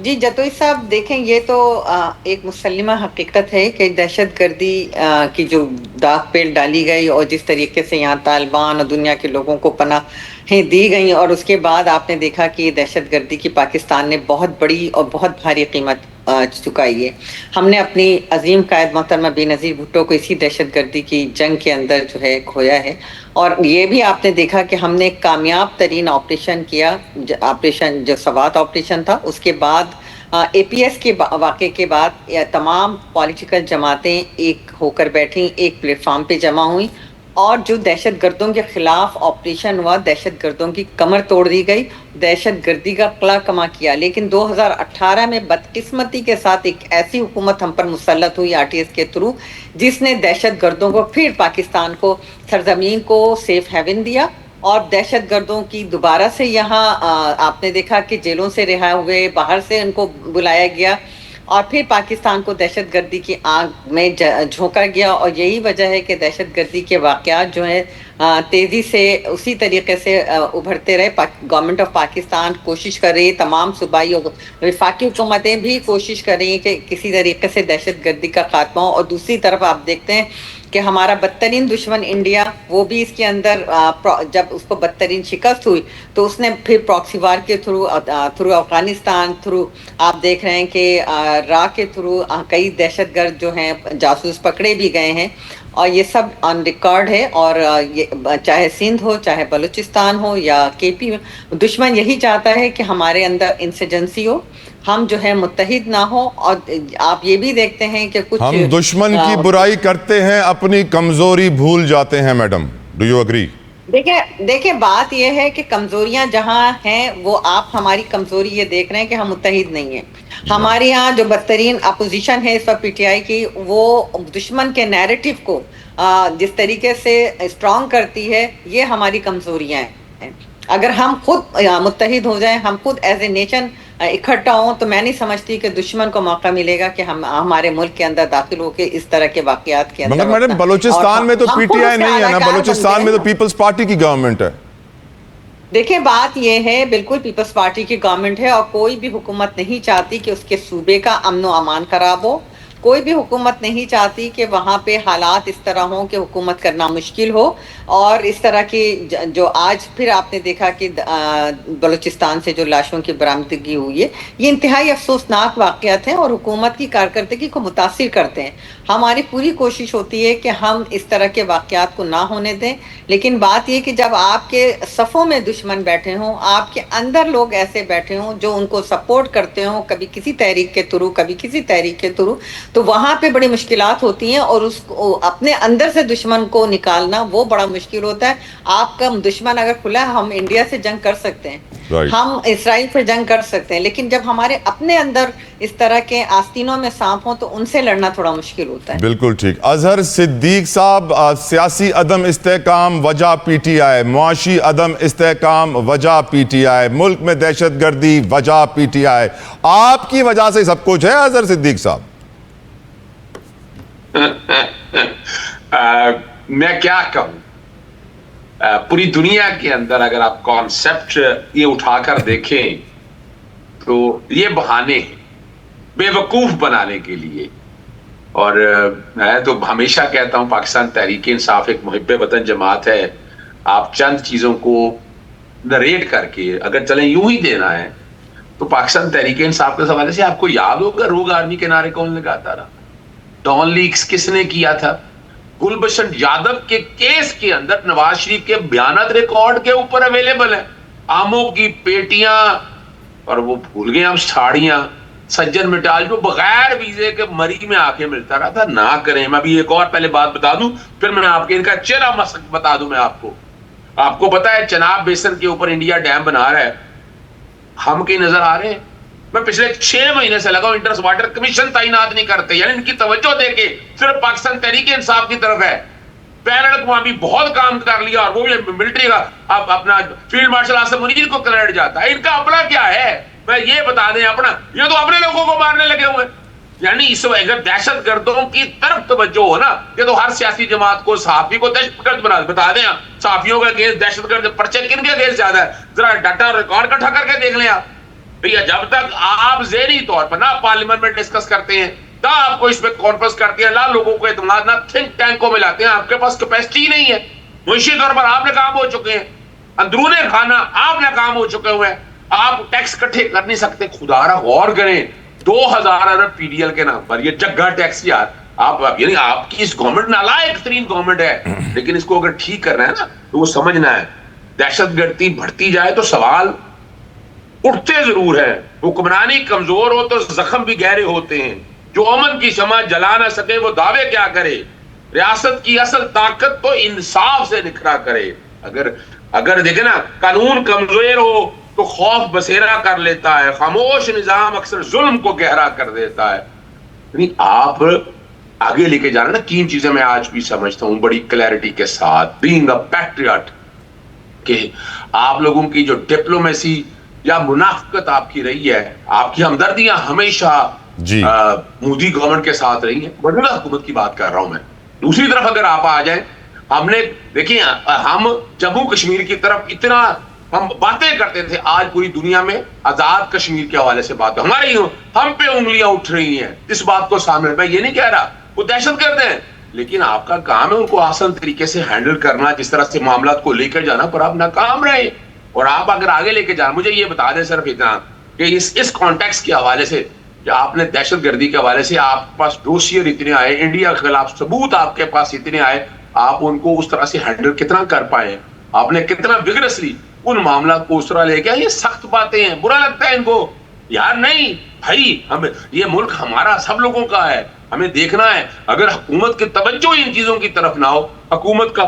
جی جتوئی صاحب, دیکھیں یہ تو ایک مسلمہ حقیقت ہے کہ دہشت گردی کی جو داغ پیل ڈالی گئی اور جس طریقے سے یہاں طالبان اور دنیا کے لوگوں کو پناہیں دی گئیں, اور اس کے بعد آپ نے دیکھا کہ دہشت گردی کی پاکستان نے بہت بڑی اور بہت بھاری قیمت چکائی ہے. ہم نے اپنی عظیم قائد محترمہ بینظیر بھٹو کو اسی دہشت گردی کی جنگ کے اندر جو ہے کھویا ہے. اور یہ بھی آپ نے دیکھا کہ ہم نے کامیاب ترین آپریشن کیا, آپریشن جو سوات آپریشن تھا. اس کے بعد APS کے واقعے کے بعد تمام پولیٹیکل جماعتیں ایک ہو کر بیٹھیں, ایک پلیٹ فارم پہ جمع ہوئیں, اور جو دہشت گردوں کے خلاف آپریشن ہوا, دہشت گردوں کی کمر توڑ دی گئی, دہشت گردی کا قلع کما کیا. لیکن 2018 میں بدقسمتی کے ساتھ ایک ایسی حکومت ہم پر مسلط ہوئی RTS کے تھرو, جس نے دہشت گردوں کو پھر پاکستان کو سرزمین کو سیف ہیون دیا, اور دہشت گردوں کی دوبارہ سے یہاں آپ نے دیکھا کہ جیلوں سے رہا ہوئے, باہر سے ان کو بلایا گیا, اور پھر پاکستان کو دہشت گردی کی آگ میں جھونکا گیا. اور یہی وجہ ہے کہ دہشت گردی کے واقعات جو ہیں تیزی سے اسی طریقے سے ابھرتے رہے. گورنمنٹ آف پاکستان کوشش کر رہی ہے, تمام صوبائی اور وفاقی حکومتیں بھی کوشش کر رہی ہیں کہ کسی طریقے سے دہشت گردی کا خاتمہ ہو. اور دوسری طرف آپ دیکھتے ہیں کہ ہمارا بدترین دشمن انڈیا, وہ بھی اس کے اندر جب اس کو بدترین شکست ہوئی تو اس نے پھر پراکسی وار کے تھرو افغانستان تھرو آپ دیکھ رہے ہیں کہ را کے تھرو کئی دہشت گرد جو ہیں جاسوس پکڑے بھی گئے ہیں, اور یہ سب آن ریکارڈ ہے. اور چاہے سندھ ہو, چاہے بلوچستان ہو یا KP, دشمن یہی چاہتا ہے کہ ہمارے اندر انسرجنسی ہو, ہم جو ہے متحد نہ ہو. اور آپ یہ بھی دیکھتے ہیں کہ کچھ ہم دشمن کی برائی کرتے ہیں, اپنی کمزوری بھول جاتے ہیں. Madam, do you agree? देखिए बात यह है कि कमजोरियां जहां हैं वो आप हमारी कमजोरी ये देख रहे हैं कि हम मुत्तहिद नहीं है। हमारे यहाँ जो बदतरीन अपोजिशन है इस वक्त पीटीआई की, वो दुश्मन के नैरेटिव को जिस तरीके से स्ट्रॉन्ग करती है, ये हमारी कमजोरियां हैं। अगर हम खुद मुत्तहिद हो जाएं, हम खुद एज ए नेशन इकट्ठा हों, तो मैं नहीं समझती कि दुश्मन को मौका मिलेगा कि हम हमारे मुल्क के अंदर दाखिल होकर इस तरह के वाकयात के अंदर। मगर मैडम बलूचिस्तान में तो पीटीआई नहीं है ना, बलूचिस्तान में तो पीपल्स पार्टी की गवर्नमेंट है। देखिए बात यह है, बिल्कुल पीपल्स पार्टी की गवर्नमेंट है और कोई भी हुकूमत नहीं चाहती कि उसके सूबे का अमन व अमान खराब हो। कोई भी हुकूमत नहीं चाहती कि वहाँ पे हालात इस तरह हों कि हुकूमत करना मुश्किल हो। और इस तरह की जो आज फिर आपने देखा कि बलूचिस्तान से जो लाशों की बरामदगी हुई है, ये इंतहाई अफसोसनाक वाक़यात हैं और हुकूमत की कारकर्दगी को मुतासिर करते हैं। हमारी पूरी कोशिश होती है कि हम इस तरह के वाक़यात को ना होने दें, लेकिन बात यह कि जब आपके सफ़ों में दुश्मन बैठे हों, आपके अंदर लोग ऐसे बैठे हों जो उनको सपोर्ट करते हों, कभी किसी तहरीक के थ्रू, कभी किसी तहरीक के थ्रू, तो वहाँ पे बड़ी मुश्किलात होती हैं और उसको अपने अंदर से दुश्मन को निकालना वो बड़ा मुश्किल होता है। आपका दुश्मन अगर खुला है, हम इंडिया से जंग कर सकते हैं, हम इसराइल से जंग कर सकते हैं, लेकिन जब हमारे अपने अंदर इस तरह के आस्तीनों में सांप हों तो उनसे लड़ना थोड़ा मुश्किल होता है। बिल्कुल ठीक। अजहर सिद्दीक साहब, सियासी अदम इस्तेहकाम वजह पीटीआई, मुआशी अदम इस्तेहकाम वजह पीटीआई, मुल्क में दहशत गर्दी वजह पीटीआई, आपकी वजह से सब कुछ है अजहर सिद्दीक साहब? मैं क्या कहूं, पूरी दुनिया के अंदर अगर आप कॉन्सेप्ट ये उठाकर देखें तो ये बहाने हैं बेवकूफ बनाने के लिए। और मैं तो हमेशा कहता हूं पाकिस्तान तहरीक इंसाफ एक मुहिब्बे वतन जमात है। आप चंद चीजों को नरेट करके अगर चलें यूं ही देना है तो पाकिस्तान तहरीक इंसाफ के हवाले से आपको याद होगा रोग आर्मी के नारे कौन लगाता रहा, डॉन लीक्स किसने किया था, गुलबशन यादव के केस के अंदर नवाज शरीफ के बयानात रिकॉर्ड के ऊपर अवेलेबल है, आमों की पेटियां और वो भूल गए हम साड़ियां, सज्जन मिटाल जो बगैर वीजे के मरी में आके मिलता रहा था। ना करें। मैं अभी एक और पहले बात बता दूं, फिर मैं आपके इनका चेहरा मसक बता दूं। मैं आपको पता है चनाब बेसन के ऊपर इंडिया डैम बना रहा है, हम कहीं नजर आ रहे हैं? मैं पिछले 6 महीने से लगा इंटरेस्ट वाटर कमीशन तैनात नहीं करते, यानी इनकी तवज्जो देके सिर्फ पाकिस्तान तहरीक इंसाफ की तरफ है। पैनल को भी बहुत काम कर लिया और वो भी मिलिट्री का अब अपना फील्ड मार्शल आसिम मुनीर को क्रेडिट जाता है। इनका अपना क्या है मैं ये बता दें, अपना ये तो अपने लोगों को मारने लगे हुए। यानी इस अगर दहशत गर्दों की तरफ तवज्जो हो ना, ये तो हर सियासी जमात को सहाफी को दहशतगर्द बता दें। सहाफियों का केस दहशतगर्द पर्चे किनके केस ज्यादा है, जरा डाटा रिकॉर्ड इकट्ठा करके देख लें आप भैया। जब तक आप ज़ेरी तौर पर ना पार्लियामेंट में डिस्कस करते हैं, ना आपको इस पे कॉन्फ्रेंस करते हैं, ना लोगों को इत्मीनान, ना थिंक टैंक को मिलाते हैं, आपके पास कैपेसिटी नहीं है। मुंशी तौर पर आप नाकाम हो चुके हैं, अंदरूने खाना आप नाकाम हो चुके हुए हैं, आप टैक्स इकट्ठे कर नहीं सकते। खुदारा गौर करें 2000 अरब पीडीएल के नाम पर ये जग्गा टैक्स यार, आप यानी आपकी इस गवर्नमेंट नालायक तरीन गवर्नमेंट है, लेकिन इसको अगर ठीक करना है ना तो वो समझना है दहशतगर्दी बढ़ती जाए तो सवाल उठते जरूर है। हुक्मरानी कमजोर हो तो जख्म भी गहरे होते हैं, जो अमन की शमा जला ना सके वो दावे क्या करे, रियासत की असल ताकत तो इंसाफ से निखरा करे। अगर देखे ना कानून कमजोर हो तो खौफ बसेरा कर लेता है, खामोश निजाम अक्सर जुल्म को गहरा कर देता है। यानी आप आगे लेके जाना ना, 3 चीजें मैं आज भी समझता हूं बड़ी क्लैरिटी के साथ, बीइंग अ पैट्रियट, कि आप लोगों की जो डिप्लोमेसी या मुनाफकत आपकी रही है, आपकी हमदर्दियां हमेशा मोदी गवर्नमेंट के साथ रही है, मौजूदा हुकूमत की बात कर रहा हूं मैं। दूसरी तरफ अगर आप आ जाएं, हमने देखिए हम जम्मू कश्मीर की तरफ इतना हम बातें करते थे, आज पूरी दुनिया में आजाद कश्मीर के हवाले से बात हमारी हम पे उंगलियां उठ रही हैं इस बात को सामने। मैं ये नहीं कह रहा वो दहशतगर्द हैं, लेकिन आपका काम है उनको आसान तरीके से हैंडल करना, जिस तरह से मामला को लेकर जाना, पर आप नाकाम रहे। और आप अगर आगे लेके जाना, मुझे ये बता दें सिर्फ इतना कि इस कॉन्टेक्स्ट के हवाले से कि आपने दहशतगर्दी के हवाले से आपके पास डोसियर इतने आए, इंडिया के खिलाफ सबूत आपके पास इतने आए, आप उनको उस तरह से हैंडल कितना कर पाए, आपने कितना विगरसली उन मामला को उस तरह लेके, ये सख्त बातें हैं, बुरा लगता है इनको यार। नहीं भाई, हम ये मुल्क हमारा सब लोगों का है, हमें देखना है। अगर हुकूमत की तवज्जो इन चीजों की तरफ ना हो हुकूमत का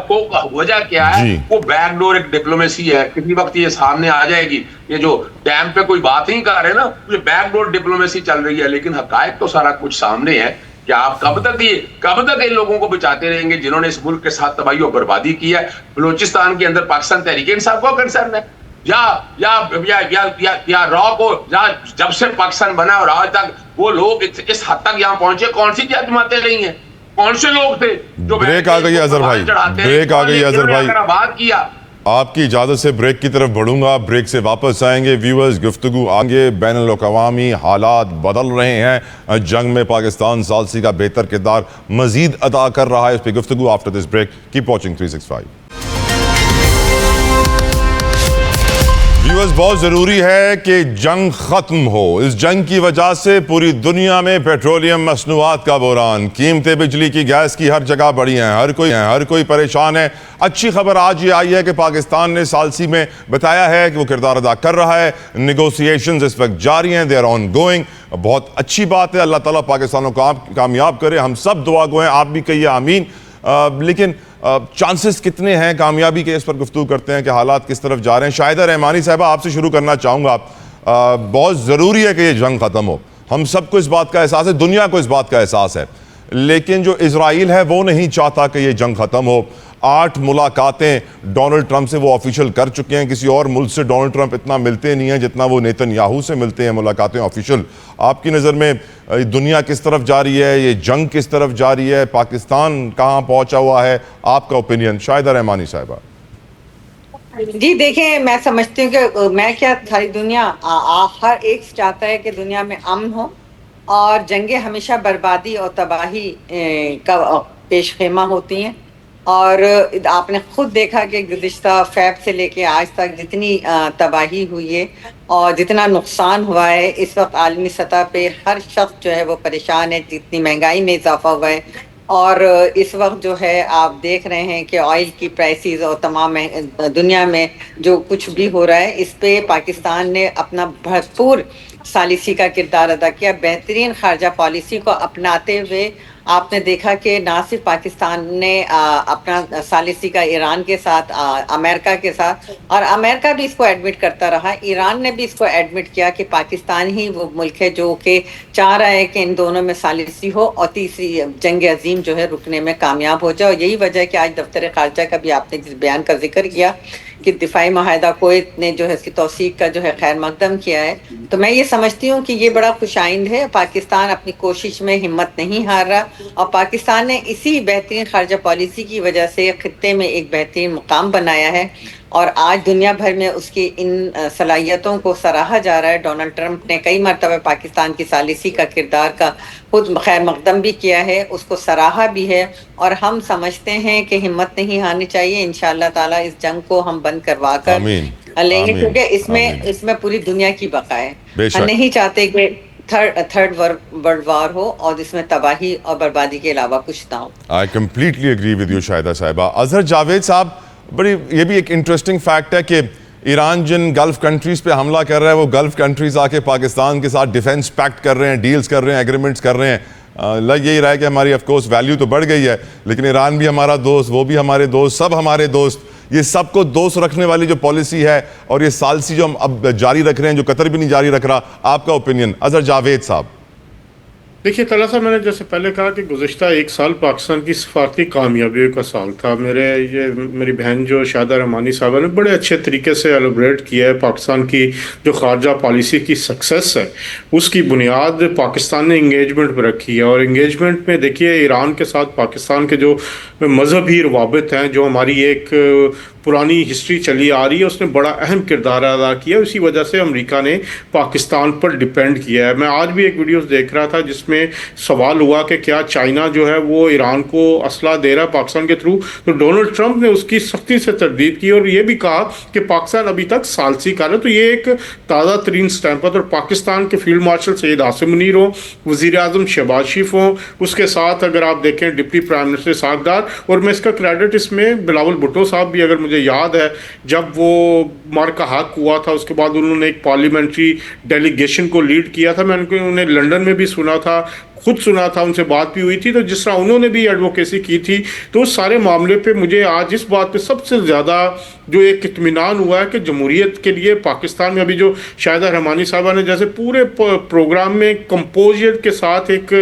वजह क्या है, जी। वो बैकडोर एक डिप्लोमेसी है, किसी वक्त ये सामने आ जाएगी। ये जो डैम पे कोई बात ही कर रहे ना, ये बैकडोर डिप्लोमेसी चल रही है, लेकिन हकायक तो सारा कुछ सामने है। क्या आप कब तक इन लोगों को बचाते रहेंगे जिन्होंने इस मुल्क के साथ तबाही और बर्बादी की है? बलूचिस्तान के अंदर पाकिस्तान तहरीक इंसाफ का कंसर्न है, या रॉ को जब से पाकिस्तान बना और आज तक वो लोग इस हद तक यहाँ पहुंचे, कौन सी जमातें रही हैं, कौन से लोग थे जो ब्रेक आ गई है अजहर भाई, ब्रेक आ गई है अजहर भाई। बात किया आपकी इजाज़त से ब्रेक की तरफ बढ़ूंगा, ब्रेक से वापस आएंगे। व्यूअर्स, गुफ्तगू आगे, बैनुल-अक़वामी हालात बदल रहे हैं, जंग में पाकिस्तान सालसी का बेहतर किरदार मजीद अदा कर रहा है, इस पर गुफ्तगू after this break. Keep watching 365। Viewers, बहुत ज़रूरी है कि जंग ख़त्म हो। इस जंग की वजह से पूरी दुनिया में पेट्रोलियम मसनूआत का बहरान, कीमतें बिजली की, गैस की हर जगह बढ़ी हैं, हर कोई परेशान है। अच्छी खबर आज ये आई है कि पाकिस्तान ने सालसी में बताया है कि वो किरदार अदा कर रहा है। नेगोशिएशंस इस वक्त जारी हैं, दे आर ऑन गोइंग। बहुत अच्छी बात है, अल्लाह ताला पाकिस्तान को कामयाब करे, हम सब दुआ गो हैं, आप भी कहिए आमीन। लेकिन चांसेस कितने हैं कामयाबी के, इस पर गुफ्तगू करते हैं कि हालात किस तरफ जा रहे हैं। शाहिदा रहमानी साहबा, आपसे शुरू करना चाहूँगा। बहुत ज़रूरी है कि ये जंग ख़त्म हो, हम सबको इस बात का एहसास है, दुनिया को इस बात का एहसास है, लेकिन जो इजराइल है वो नहीं चाहता कि ये जंग ख़त्म हो। 8 मुलाकातें डोनाल्ड ट्रंप से वो ऑफिशियल कर चुके हैं। किसी और मुल्क से डोनाल्ड ट्रंप इतना मिलते नहीं हैं जितना वो नेतन्याहू से मिलते हैं, मुलाकातें ऑफिशियल। आपकी नज़र में दुनिया किस तरफ जा रही है, ये जंग किस तरफ जा रही है, पाकिस्तान कहाँ पहुँचा हुआ है, आपका ओपिनियन? शाहिदा रहमानी साहिबा। जी देखें, मैं समझती हूँ कि मैं क्या, सारी दुनिया हर एक चाहता है कि दुनिया में अमन हो, और जंगें हमेशा बर्बादी और तबाही का पेश खेमा होती हैं। और आपने खुद देखा कि गुज़िश्ता फ़ैब से लेके आज तक जितनी तबाही हुई है और जितना नुकसान हुआ है, इस वक्त आलमी सतह पे हर शख्स जो है वो परेशान है, जितनी महंगाई में इजाफा हुआ है। और इस वक्त जो है आप देख रहे हैं कि ऑयल की प्राइसेस और तमाम दुनिया में जो कुछ भी हो रहा है, इस पे पाकिस्तान ने अपना भरपूर सालिसी का किरदार अदा किया। बेहतरीन खारजा पॉलिसी को अपनाते हुए आपने देखा कि ना सिर्फ पाकिस्तान ने अपना सालिसी का ईरान के साथ, अमेरिका के साथ, और अमेरिका भी इसको एडमिट करता रहा, ईरान ने भी इसको एडमिट किया कि पाकिस्तान ही वो मुल्क है जो कि चाह रहा है कि इन दोनों में सालिसी हो और तीसरी जंग अजीम जो है रुकने में कामयाब हो जाए। और यही वजह है कि आज दफ्तर खारजा का भी आपने जिस बयान का जिक्र किया कि दिफाई माहिदा कुवैत ने जो है इसकी तौसीक का जो है खैर मकदम किया है, तो मैं ये समझती हूँ कि ये बड़ा खुशाइंद है। पाकिस्तान अपनी कोशिश में हिम्मत नहीं हार रहा, और पाकिस्तान ने इसी बेहतरीन खारजा पॉलिसी की वजह से खित्ते में एक बेहतरीन मुकाम बनाया है, और आज दुनिया भर में उसकी इन सलाहियतों को सराहा जा रहा है। डोनाल्ड ट्रंप ने कई मरतबा पाकिस्तान की सालिसी का किरदार का खुद खैर मकदम भी किया है, उसको सराहा भी है, और हम समझते हैं कि हिम्मत नहीं हारनी चाहिए। इंशाअल्लाह ताला इस जंग को हम बंद करवा कर लेंगे, क्योंकि इसमें पूरी दुनिया की बका है। हम नहीं चाहते कि थर्ड वर्ल्ड वॉर हो और इसमें तबाही और बर्बादी के अलावा कुछ ना हो। I completely agree with you Shahida साहिबा। अजहर जावेद साहब, बड़ी ये भी एक इंटरेस्टिंग फैक्ट है कि ईरान जिन गल्फ कंट्रीज़ पे हमला कर रहा है, वो गल्फ कंट्रीज़ आके पाकिस्तान के साथ डिफेंस पैक्ट कर रहे हैं, डील्स कर रहे हैं, एग्रीमेंट्स कर रहे हैं। लग यही रहा है कि हमारी ऑफ कोर्स वैल्यू तो बढ़ गई है, लेकिन ईरान भी हमारा दोस्त, वो भी हमारे दोस्त, सब हमारे दोस्त। ये सबको दोस्त रखने वाली जो पॉलिसी है और ये सालसी जो हम अब जारी रख रहे हैं, जो कतर भी नहीं जारी रख रहा, आपका ओपिनियन अजहर जावेद साहब? देखिए तला साहब, मैंने जैसे पहले कहा कि गुज़िश्ता एक साल पाकिस्तान की सफारती कामयाबियों का साल था। मेरी बहन जो शाहिदा रहमानी साहबा ने बड़े अच्छे तरीके से एलोब्रेट किया है पाकिस्तान की जो खारजा पॉलिसी की सक्सेस है, उसकी बुनियाद पाकिस्तान ने इंगेजमेंट पर रखी है। और इंगेजमेंट में देखिए, ईरान के साथ पाकिस्तान के जो मजहबी रवाबित हैं, जो हमारी एक पुरानी हिस्ट्री चली आ रही है, उसने बड़ा अहम किरदार अदा किया। उसी वजह से अमेरिका ने पाकिस्तान पर डिपेंड किया है। मैं आज भी एक वीडियोस देख रहा था जिसमें सवाल हुआ कि क्या चाइना जो है वो ईरान को असला दे रहा है पाकिस्तान के थ्रू, तो डोनाल्ड ट्रंप ने उसकी सख्ती से तरदीद की और ये भी कहा कि पाकिस्तान अभी तक सालसी कर रहा है। तो ये एक ताज़ा तरीन स्टैंप है। और पाकिस्तान के फील्ड मार्शल सैयद आसिम मुनीर हो, वज़ीर आज़म शहबाज शरीफ हो, उसके साथ अगर आप देखें डिप्टी प्राइम मिनिस्टर इसहाक डार, और मैं इसका क्रेडिट इसमें बिलावल भुट्टो साहब भी, अगर मुझे याद है जब वो मार्का हक हुआ था उसके बाद उन्होंने एक पार्लियामेंट्री डेलीगेशन को लीड किया था, मैंने उन्हें लंदन में भी सुना था, खुद सुना था, उनसे बात भी हुई थी, तो जिस तरह उन्होंने भी एडवोकेसी की थी, तो उस सारे मामले पे मुझे आज इस बात पे सबसे ज़्यादा जो एक इत्मीनान हुआ है कि जमहूरियत के लिए पाकिस्तान में अभी जो शाहिदा रहमानी साहबा ने जैसे पूरे प्रोग्राम में कंपोजियत के साथ एक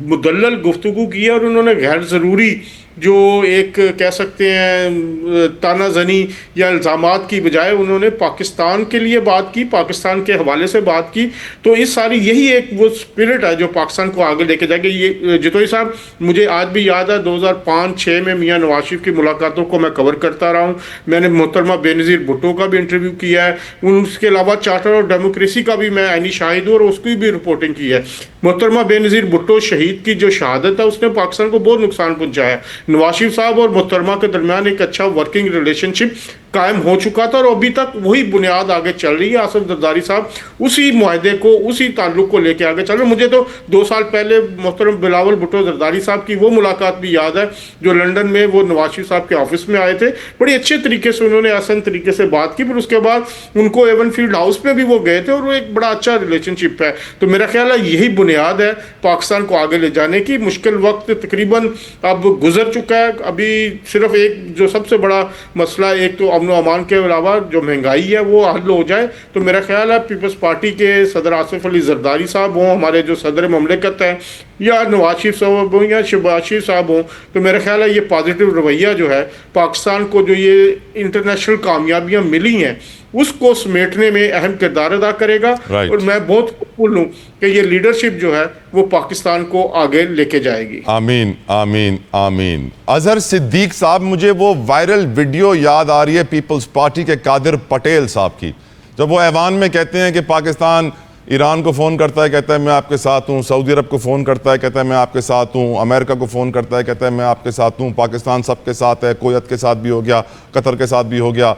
मुदल्लल गुफ्तगू की है, और उन्होंने गैर ज़रूरी जो एक कह सकते हैं तानाजनी या इल्ज़ामात की बजाय उन्होंने पाकिस्तान के लिए बात की, पाकिस्तान के हवाले से बात की। तो इस सारी यही एक वो स्पिरिट है जो पाकिस्तान को आगे लेके जाएगी। ये जितोई साहब, मुझे आज भी याद है 2005-6 में मियाँ नवाज शरीफ की मुलाकातों को मैं कवर करता रहा हूँ। मैंने मोहतरमा बेनज़ीर भुट्टो का भी इंटरव्यू किया है, उसके अलावा चार्टर ऑफ डेमोक्रेसी का भी मैं ऐनी शाहिद हूँ और उसकी भी रिपोर्टिंग की है। मोहतरमा बेनज़ीर भुट्टो शहीद की जो शहादत है उसने पाकिस्तान को बहुत नुकसान पहुँचाया। नवाज शरीफ साहब और मोहतरमा के दरमियान एक अच्छा वर्किंग रिलेशनशिप कायम हो चुका था, और अभी तक वही बुनियाद आगे चल रही है। आसिफ जरदारी साहब उसी मुआहदे को, उसी ताल्लुक को लेके आगे चल रहे। मुझे तो 2 साल पहले मोहतरम बिलावल भुट्टो जरदारी साहब की वो मुलाकात भी याद है जो लंदन में वो नवाज शरीफ साहब के ऑफिस में आए थे। बड़ी अच्छे तरीके से उन्होंने आसान तरीके से बात की, फिर उसके बाद उनको एवन फील्ड हाउस में भी वो गए थे, और वो एक बड़ा अच्छा रिलेशनशिप है। तो मेरा ख्याल है यही बुनियाद है पाकिस्तान को आगे ले जाने की। मुश्किल वक्त तकरीबन अब गुजर चुका है। अभी सिर्फ एक जो सबसे बड़ा मसला, एक तो अमन अमान के अलावा जो महंगाई है वो हल हो जाए, तो मेरा ख्याल है पीपल्स पार्टी के सदर आसिफ अली जरदारी साहब हों, हमारे जो सदर ममलिकत हैं, या नवाज शरीफ साहब हों या शहबाज शरीफ साहब हों, तो मेरा ख्याल है ये पॉजिटिव रवैया जो है पाकिस्तान को जो ये इंटरनेशनल कामयाबियाँ मिली हैं उसको समेटने में अहम किरदार अदा करेगा। और मैं बहुत होपफुल हूँ कि ये लीडरशिप जो है वो पाकिस्तान को आगे लेके जाएगी। आमीन आमीन आमीन। अजहर सिद्दीक साहब, मुझे वो वायरल वीडियो याद आ रही है पीपल्स पार्टी के कादिर पटेल साहब की, जब वो ऐवान में कहते हैं कि पाकिस्तान ईरान को फ़ोन करता है, कहता है मैं आपके साथ हूँ, सऊदी अरब को फ़ोन करता है, कहता है मैं आपके साथ हूँ, अमेरिका को फ़ोन करता है, कहता है मैं आपके साथ हूँ, पाकिस्तान सबके साथ है, कुवैत के साथ भी हो गया, कतर के साथ भी हो गया।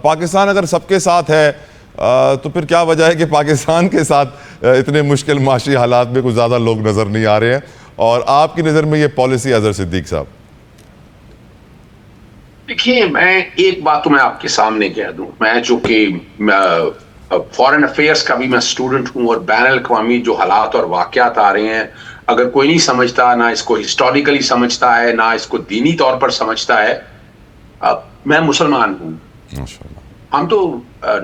पाकिस्तान अगर सबके साथ है तो फिर क्या वजह है कि पाकिस्तान के साथ इतने मुश्किल माशी हालात में कुछ ज़्यादा लोग नज़र नहीं आ रहे हैं? और आपकी नज़र में ये पॉलिसी अजहर सिद्दीक साहब? देखिए, मैं एक बात तो मैं आपके सामने कह दूं, मैं चूंकि फॉरेन अफेयर्स का भी मैं स्टूडेंट हूं, और बैन अल-अक़वामी जो हालात और वाक़यात आ रहे हैं, अगर कोई नहीं समझता, ना इसको हिस्टोरिकली समझता है, ना इसको दीनी तौर पर समझता है, मैं मुसलमान हूं। हम तो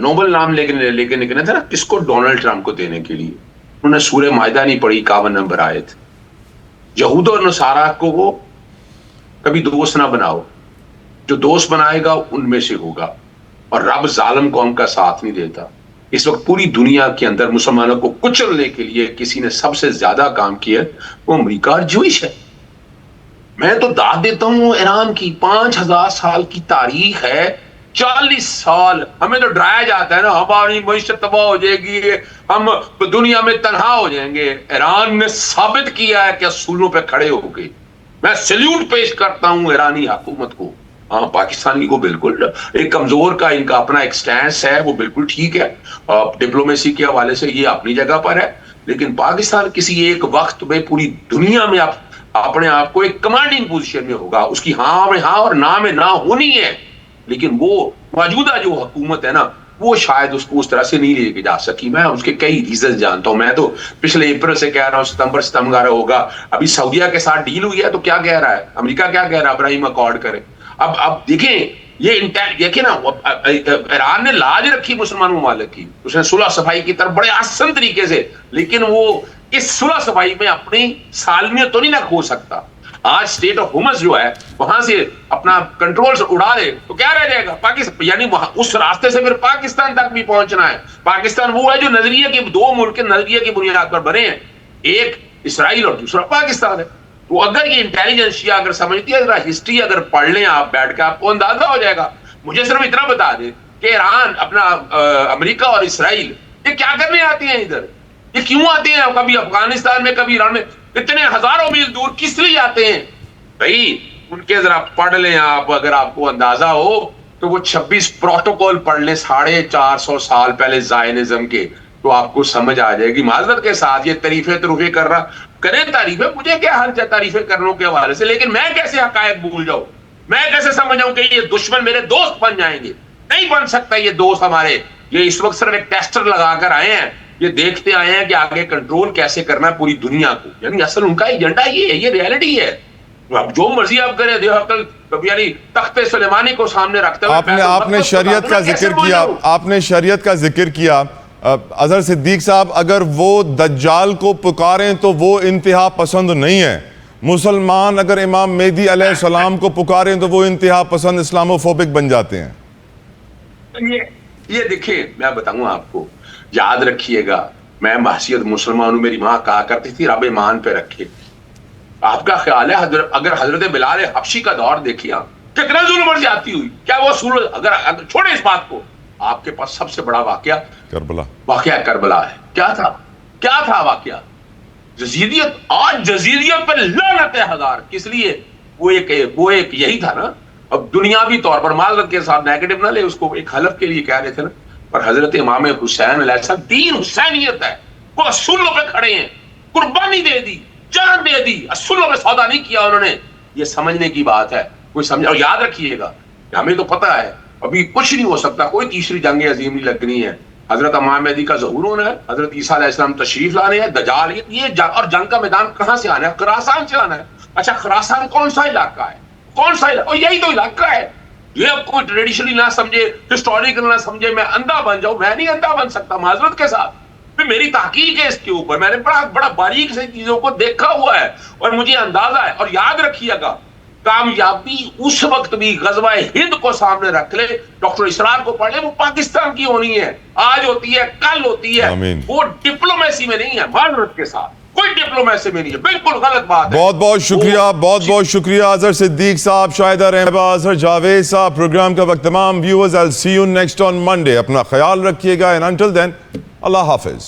नोबल नाम लेके निकले थे ना किसको, डोनाल्ड ट्रंप को देने के लिए। उन्होंने सूरह माइदा नहीं पढ़ी, 51 नंबर आयत। यहूद और नसारा को वो कभी दोस्त ना बनाओ, जो दोस्त बनाएगा उनमें से होगा, और रब जालिम कौम का साथ नहीं देता। इस वक्त पूरी दुनिया के अंदर मुसलमानों को कुचलने के लिए किसी ने सबसे ज्यादा काम किया, वो अमेरिका और जूइश है। मैं तो दाद देता हूं ईरान की, 5000 साल की तारीख है, 40 साल हमें तो डराया जाता है ना, हमारी मईशत तबाह हो जाएगी, हम दुनिया में तन्हा हो जाएंगे। ईरान ने साबित किया है कि असूलों पे खड़े हो गए। मैं सैल्यूट पेश करता हूं ईरानी हुकूमत को। हाँ, पाकिस्तानी को बिल्कुल एक कमजोर का इनका अपना एक स्टैंस है, वो बिल्कुल ठीक है, डिप्लोमेसी के हवाले से ये अपनी जगह पर है, लेकिन पाकिस्तान किसी एक वक्त में पूरी दुनिया में आप अपने आप को एक कमांडिंग पोजीशन में होगा। उसकी हाँ में हाँ और ना में ना होनी है, लेकिन वो मौजूदा जो हुकूमत है ना, वो शायद उसको उस तरह से नहीं लेके जा सकी। मैं उसके कई रीजन जानता हूं। मैं तो पिछले अप्रैल से कह रहा हूं सितंबर होगा। अभी सऊदिया के साथ डील हुई है तो क्या कह रहा है अमेरिका, क्या कह रहा है इब्राहिम अकॉर्ड करे। अब देखें, ये देखिए ना, ईरान ने लाज रखी मुसलमान ममालिक की, उसने सुलह सफाई की तरफ बड़े आसान तरीके से, लेकिन वो इस सुलह सफाई में अपनी सालमियत तो नहीं ना खो सकता। आज स्टेट ऑफ हुमस जो है वहां से अपना कंट्रोल से उड़ा दे तो क्या रह जाएगा पाकिस्तान, यानी उस रास्ते से फिर पाकिस्तान तक भी पहुंचना है। पाकिस्तान वो है जो नजरिए के, दो मुल्क के नजरिए की बुनियाद पर बने हैं, एक इसराइल और दूसरा पाकिस्तान है। तो अगर ये इंटेलिजेंस या अगर समझती है, जरा हिस्ट्री अगर पढ़ लें आप बैठ के, आपको अंदाजा हो जाएगा। मुझे सिर्फ इतना बता दे कि ईरान अपना अमेरिका और इसराइल ये क्या करने आती हैं इधर, ये क्यों आते हैं, कभी अफगानिस्तान में कभी ईरान में, इतने हजारों मील दूर किस लिए आते हैं भाई? उनके जरा पढ़ लें आप, अगर आपको अंदाजा हो तो वो 26 प्रोटोकॉल पढ़ लें 450 साल पहले ज़ायनिज़्म के, तो आपको समझ आ जाएगी। माजरत के साथ ये तारीफे तरूफे कर रहा, करें तारीफे, मुझे क्या हर्ज है तारीफे करने के हवाले से, लेकिन मैं कैसे हकायक भूल जाऊं, मैं कैसे समझ जाऊं कि ये दुश्मन मेरे दोस्त बन जाएंगे? नहीं बन सकता ये दोस्त हमारे। ये इस वक्त सिर्फ एक टेस्टर लगा कर आए हैं یہ دیکھتے آئے ہیں کہ آگے کنٹرول کیسے کرنا ہے پوری دنیا کو. یعنی اصل ان کا ایجنڈا یہ ہے, یہ ریالٹی ہے. اب جو مرضی آپ کریں, یعنی تخت سلیمانی کو سامنے رکھتے ہوئے آپ نے شریعت کا ذکر کیا, آپ نے شریعت کا ذکر کیا. اظہر صدیق صاحب, اگر وہ دجال کو پکاریں تو وہ انتہا پسند نہیں ہے. مسلمان اگر امام مہدی علیہ السلام کو پکاریں تو وہ انتہا پسند اسلامو فوبک بن جاتے ہیں. یہ دیکھیں, میں بتاؤں آپ کو, یاد رکھیے گا, میں بحثیت مسلمان ہوں, میری ماں کہا کرتی تھی رب ایمان پہ رکھے. آپ کا خیال ہے اگر حضرت بلال حبشی کا دور دیکھیا کتنا ظلم اور زیادتی ہوئی, کیا وہ سورج, اگر چھوڑے اس بات کو, آپ کے پاس سب سے بڑا واقعہ واقعہ کربلا ہے. کیا تھا واقعہ؟ جزیریت. آج جزیریت پہ لعنت ہزار. کس لیے؟ وہ ایک یہی تھا نا. اب دنیاوی طور پر معذرت کے ساتھ نیگیٹو نہ لے اس کو, ایک حلف کے لیے کہہ رہے تھے نا, پر حضرت امام حسین علیہ السلام, دین حسینیت ہے, وہ اصولوں پہ کھڑے ہیں, قربانی دے دی, جان دے دی, اصولوں پہ سودا نہیں کیا انہوں نے. یہ سمجھنے کی بات ہے, کوئی سمجھ. اور یاد رکھیے گا, ہمیں تو پتہ ہے ابھی کچھ نہیں ہو سکتا, کوئی تیسری جنگ عظیم نہیں لگنی ہے. حضرت امام مہدی کا ظہور ہونا ہے, حضرت عیسیٰ علیہ السلام تشریف لانے ہیں, دجال, یہ اور جنگ کا میدان کہاں سے آنا ہے؟ خراسان سے آنا ہے. اچھا خراسان کون سا علاقہ ہے؟ کون سا علاقہ؟ یہی تو علاقہ ہے. یہ اب کوئی ٹریڈیشنلی نہ سمجھے, ہسٹوریکل نہ سمجھے, میں اندھا بن جاؤں. میں نہیں اندھا بن سکتا معذرت کے ساتھ. میری تحقیق ہے اس کے اوپر, میں نے بڑا باریک سے چیزوں کو دیکھا ہوا ہے اور مجھے اندازہ ہے. اور یاد رکھیے گا, کامیابی اس وقت بھی غزوہ ہند کو سامنے رکھ لے, ڈاکٹر اسرار کو پڑھ لے, وہ پاکستان کی ہونی ہے, آج ہوتی ہے, کل ہوتی ہے. وہ ڈپلومیسی میں نہیں ہے, معذرت کے ساتھ کوئی ڈپلومیسی میں نہیں ہے, بالکل غلط بات ہے. بہت بہت شکریہ, بہت بہت شکریہ اظہر صدیق صاحب, شاہدہ رحمہ, اظہر جاوید صاحب. پروگرام کا وقت تمام. Viewers, I'll see you next on Monday. اپنا خیال رکھیے گا, and until then, اللہ حافظ.